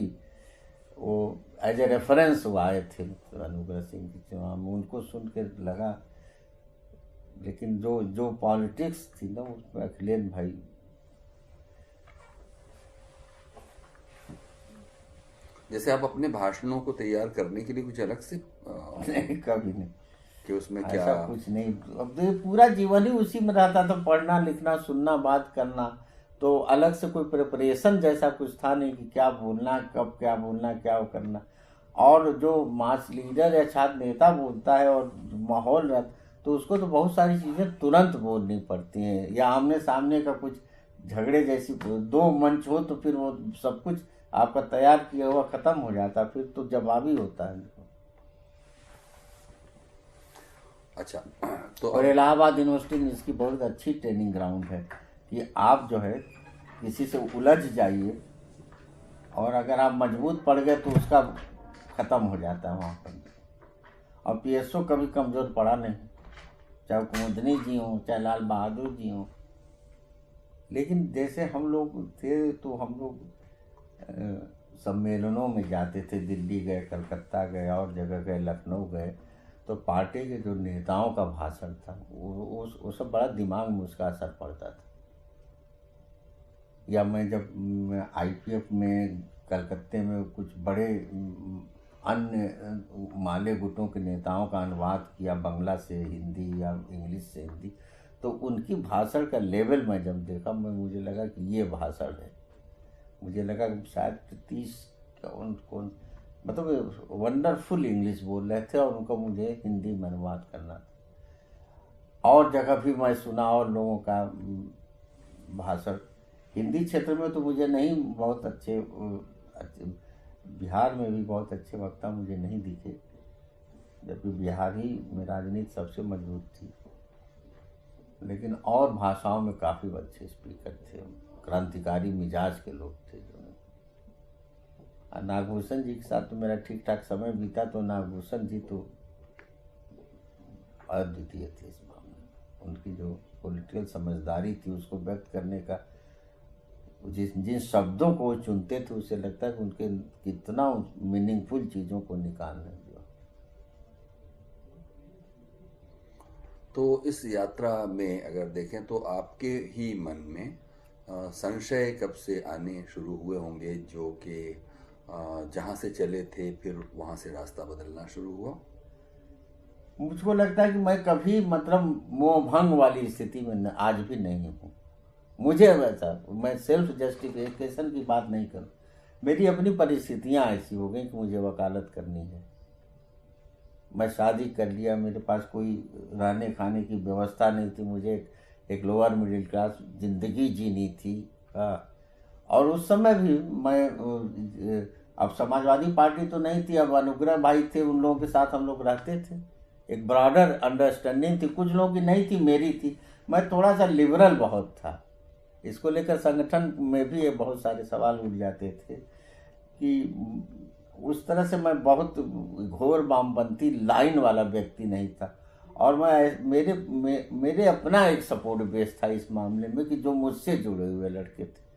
वो एज ए रेफरेंस वो आए थे अनुग्रह सिंह की सेवा में, उनको सुन के लगा। लेकिन जो पॉलिटिक्स थी ना, उसमें अखिलेंद्र भाई। जैसे आप अपने भाषणों को तैयार करने के लिए कुछ अलग से नहीं, कभी नहीं कि उसमें क्या? ऐसा कुछ नहीं। अब तो पूरा जीवन ही उसी में रहता था, पढ़ना, लिखना, सुनना, बात करना। तो अलग से कोई प्रिपरेशन जैसा कुछ था नहीं कि क्या बोलना, कब क्या बोलना, क्या करना। और जो मास लीडर या छात्र नेता बोलता है और माहौल रहता, तो उसको तो बहुत सारी चीज़ें तुरंत बोलनी पड़ती हैं, या आमने सामने का कुछ झगड़े जैसी दो मंच हो तो फिर वो सब कुछ आपका तैयार किया हुआ खत्म हो जाता, फिर तो जवाबी होता है। अच्छा, तो और इलाहाबाद यूनिवर्सिटी में इसकी बहुत अच्छी ट्रेनिंग ग्राउंड है कि आप जो है किसी से उलझ जाइए, और अगर आप मजबूत पड़ गए तो उसका ख़त्म हो जाता है वहाँ पर। और पीएसओ कभी कमज़ोर पड़ा नहीं, चाहे कुमुदनी जी हों, चाहे लाल बहादुर जी हों। लेकिन जैसे हम लोग थे तो हम लोग सम्मेलनों में जाते थे, दिल्ली गए, कलकत्ता गए, और जगह गए, लखनऊ गए, तो पार्टी के जो नेताओं का भाषण था वो सब बड़ा दिमाग में उसका असर पड़ता था। या मैं जब आईपीएफ में कलकत्ते में कुछ बड़े अन्य माले गुटों के नेताओं का अनुवाद किया बंगला से हिंदी या इंग्लिश से हिंदी, तो उनकी भाषण का लेवल मैं जब देखा मुझे लगा कि ये भाषण है। मुझे लगा कि शायद 30 कौन मतलब वंडरफुल इंग्लिश बोल रहे थे और उनको मुझे हिंदी में अनुवाद करना था। और जगह भी मैं सुना और लोगों का भाषण हिंदी क्षेत्र में तो मुझे नहीं बहुत अच्छे बिहार में भी बहुत अच्छे वक्ता मुझे नहीं दिखे, जबकि बिहार ही में राजनीति सबसे मजबूत थी। लेकिन और भाषाओं में काफ़ी अच्छे स्पीकर थे, क्रांतिकारी मिजाज के लोग थे जो। और नागभूषण जी के साथ तो मेरा ठीक ठाक समय बीता, तो नागभूषण जी तो अद्वितीय थे इस मामले में। उनकी जो पॉलिटिकल समझदारी थी उसको व्यक्त करने का, जिन शब्दों को वो चुनते थे उससे लगता है कि उनके कितना मीनिंगफुल चीज़ों को निकालने दिया। तो इस यात्रा में अगर देखें तो आपके ही मन में संशय कब से आने शुरू हुए होंगे, जो कि जहाँ से चले थे फिर वहाँ से रास्ता बदलना शुरू हुआ? मुझको लगता है कि मैं कभी मतलब मोहभंग वाली स्थिति में आज भी नहीं हूँ। मुझे वैसा, मैं सेल्फ जस्टिफिकेशन की बात नहीं करूँ, मेरी अपनी परिस्थितियाँ ऐसी हो गई कि मुझे वकालत करनी है। मैं शादी कर लिया, मेरे पास कोई रहने खाने की व्यवस्था नहीं थी, मुझे एक लोअर मिडिल क्लास ज़िंदगी जीनी थी। और उस समय भी मैं अब समाजवादी पार्टी तो नहीं थी, अब अनुग्रह भाई थे, उन लोगों के साथ हम लोग रहते थे, एक ब्रॉडर अंडरस्टैंडिंग थी, कुछ लोगों की नहीं थी, मेरी थी। मैं थोड़ा सा लिबरल बहुत था, इसको लेकर संगठन में भी बहुत सारे सवाल उठ जाते थे कि उस तरह से मैं बहुत घोर वामपंथी लाइन वाला व्यक्ति नहीं था। और मेरे अपना एक सपोर्ट बेस था इस मामले में कि जो मुझसे जुड़े हुए लड़के थे,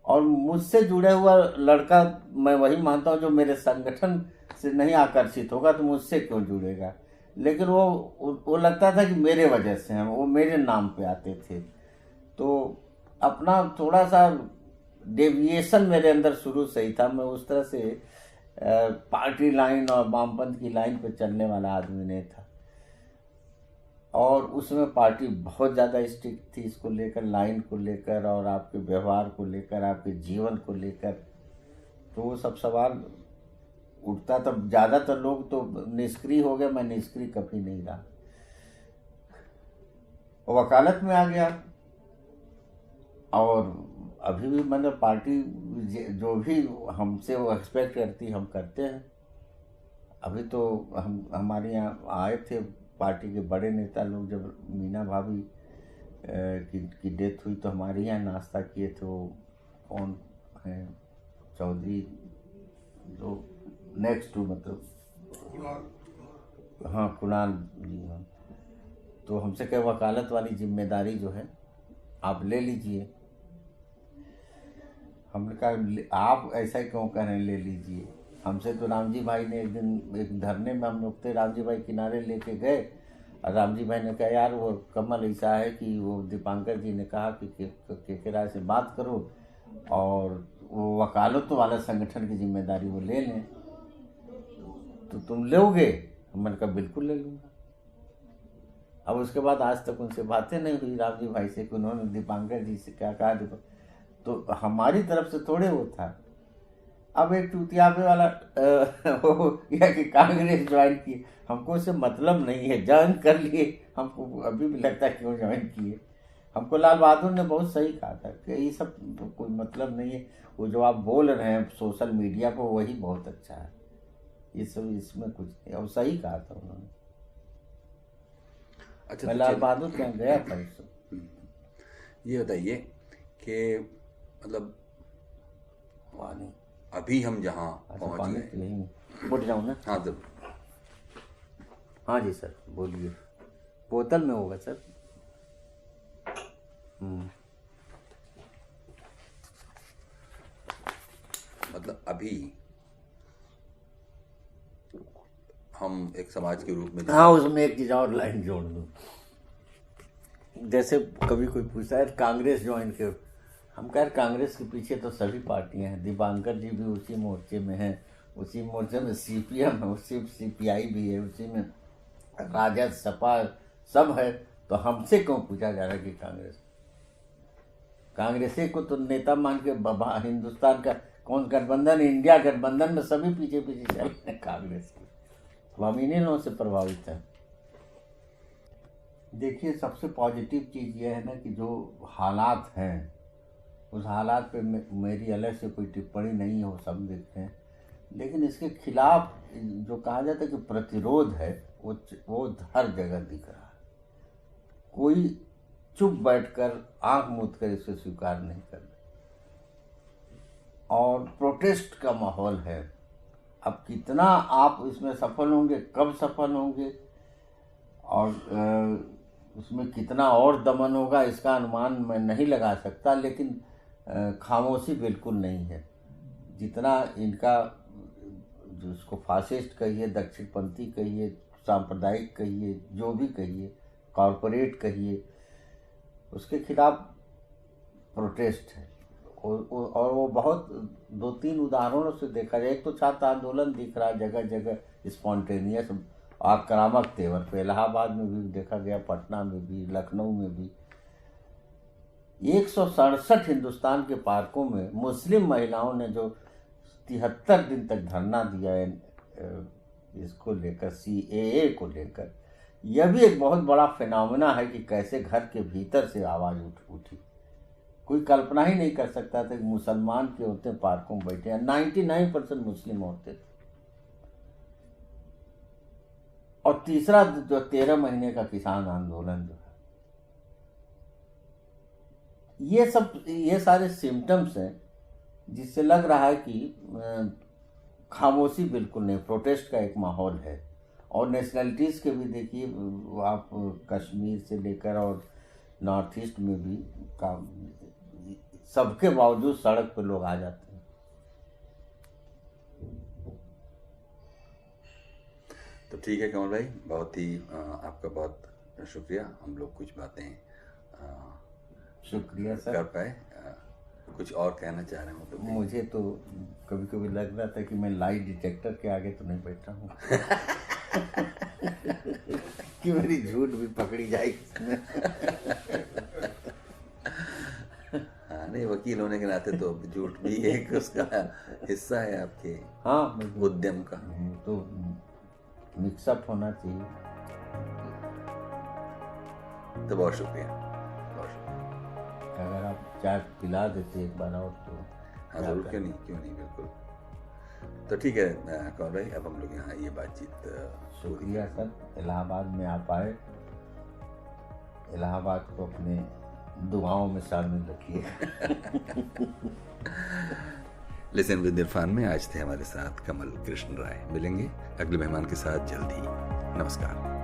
और मुझसे जुड़े हुआ लड़का मैं वही मानता हूँ जो मेरे संगठन से नहीं आकर्षित होगा तो मुझसे क्यों जुड़ेगा। लेकिन वो लगता था कि मेरे वजह से हैं, वो मेरे नाम पे आते थे। तो अपना थोड़ा सा डेविएशन मेरे अंदर शुरू से ही था। मैं उस तरह से पार्टी लाइन और वामपंथ की लाइन पे चलने वाला आदमी नहीं था। और उसमें पार्टी बहुत ज़्यादा स्ट्रिक्ट थी इसको लेकर, लाइन को लेकर और आपके व्यवहार को लेकर, आपके जीवन को लेकर। तो वो सब सवाल उठता, तब ज़्यादातर लोग तो निष्क्रिय हो गए, मैं निष्क्रिय कभी नहीं रहा। वकालत में आ गया और अभी भी मतलब पार्टी जो भी हमसे वो एक्सपेक्ट करती हम करते हैं। अभी तो हमारे यहाँ आए थे पार्टी के बड़े नेता लोग, जब मीना भाभी की डेथ हुई तो हमारे यहाँ नाश्ता किए थे। वो कौन है, चौधरी जो नेक्स्ट टू मतलब हाँ कुणाल जी, हाँ। तो हमसे कहे वकालत वाली जिम्मेदारी जो है आप ले लीजिए। हमने कहा आप ऐसा क्यों कह रहे हैं, ले लीजिए। हमसे तो रामजी भाई ने एक दिन एक धरने में हम लोग थे, रामजी भाई किनारे लेके गए और रामजी भाई ने कहा यार वो कमल ऐसा है कि वो दीपांकर जी ने कहा कि के राय से बात करो और वो वकालत वाला संगठन की जिम्मेदारी वो ले लें, तो तुम लोगे? हमने कहा बिल्कुल ले लूँगा। अब उसके बाद आज तक उनसे बातें नहीं हुई रामजी भाई से कि उन्होंने दीपांकर जी से क्या कहा। तो हमारी तरफ से थोड़े वो था। अब एक टूतियाबे वाला या कि कांग्रेस ज्वाइन की, हमको उससे मतलब नहीं है, ज्वाइन कर लिए। हमको अभी भी लगता है क्यों ज्वाइन किए। हमको लाल बहादुर ने बहुत सही कहा था कि ये सब कोई मतलब नहीं है, वो जो आप बोल रहे हैं सोशल मीडिया पर वही बहुत अच्छा है, ये सब इसमें कुछ नहीं। और सही कहा था उन्होंने। अच्छा, मैं लाल बहादुर क्या गया था उससे। ये बताइए कि मतलब अभी हम जहाँ पहुँच गए, उठ जाऊँ ना? हाँ जब हाँ जी सर बोलिए। बोतल में होगा सर। मतलब अभी हम एक समाज के रूप में, हाँ उसमें एक चीज़ और लाइन जोड़ दूँ। जैसे कभी कोई पूछता है कांग्रेस ज्वाइन क्यों, हम कह रहे कांग्रेस के पीछे तो सभी पार्टियां हैं, दीपांकर जी भी उसी मोर्चे में हैं, उसी मोर्चे में CPM है, उसी में CPI भी है, उसी में राजद सपा सब है। तो हमसे क्यों पूछा जा रहा है कि कांग्रेसी को तो नेता मान के हिंदुस्तान का कौन गठबंधन, इंडिया गठबंधन में सभी पीछे पीछे चल रहे हैं कांग्रेस के। तो हम इन्हीं लोगों से प्रभावित हैं। देखिए, सबसे पॉजिटिव चीज़ यह है ना कि जो हालात हैं उस हालात पे मेरी अलग से कोई टिप्पणी नहीं हो, सब देखते हैं। लेकिन इसके खिलाफ जो कहा जाता है कि प्रतिरोध है वो हर जगह दिख रहा है। कोई चुप बैठकर आंख मूंद कर इसे स्वीकार नहीं कर रहा और प्रोटेस्ट का माहौल है। अब कितना आप इसमें सफल होंगे, कब सफल होंगे और उसमें कितना और दमन होगा इसका अनुमान मैं नहीं लगा सकता। लेकिन खामोशी बिल्कुल नहीं है। जितना इनका जो इसको फासिस्ट कहिए, दक्षिणपंथी कहिए, सांप्रदायिक कहिए, जो भी कहिए, कॉरपोरेट कहिए, उसके खिलाफ प्रोटेस्ट है। और वो बहुत 2-3 उदाहरणों से देखा जाए। एक तो छात्र आंदोलन दिख रहा है जगह जगह, स्पॉन्टेनियस आक्रामक तेवर पे। इलाहाबाद में भी देखा गया, पटना में भी, लखनऊ में भी। 167 हिंदुस्तान के पार्कों में मुस्लिम महिलाओं ने जो 73 दिन तक धरना दिया है इसको लेकर, CAA को लेकर, यह भी एक बहुत बड़ा फिनोमेना है कि कैसे घर के भीतर से आवाज़ उठी। कोई कल्पना ही नहीं कर सकता था कि मुसलमान की औरतें पार्कों में बैठे हैं। 99% मुस्लिम औरतें थी। और तीसरा जो 13 महीने का किसान आंदोलन जो है, ये सारे सिम्टम्स हैं जिससे लग रहा है कि खामोशी बिल्कुल नहीं, प्रोटेस्ट का एक माहौल है। और नेशनलिटीज़ के भी देखिए, आप कश्मीर से लेकर और नॉर्थ ईस्ट में भी सबके बावजूद सड़क पे लोग आ जाते हैं। तो ठीक है कमल भाई, बहुत ही आपका बहुत शुक्रिया। हम लोग कुछ बातें शुक्रिया सर कर पाए। कुछ और कहना चाह रहे हो तो? मुझे तो कभी कभी लग रहा था कि मैं लाई डिटेक्टर के आगे तो नहीं बैठा हूँ कि मेरी झूठ भी पकड़ी जाएगी। हाँ, नहीं, वकील होने के नाते तो झूठ भी एक उसका हिस्सा है आपके उद्यम का। तो मिक्सअप होना चाहिए। तो बहुत शुक्रिया। अगर आप चाय पिला देते एक बार और तो। हाँ जरूर, क्यों नहीं, बिल्कुल। तो ठीक है कौन भाई, अब हम लोग यहाँ ये बातचीत। शुक्रिया सर, इलाहाबाद में आप आए। इलाहाबाद को अपने दुआओं में शामिल रखिए। लिसन विद इरफान में आज थे हमारे साथ कमल कृष्ण राय। मिलेंगे अगले मेहमान के साथ जल्दी। नमस्कार।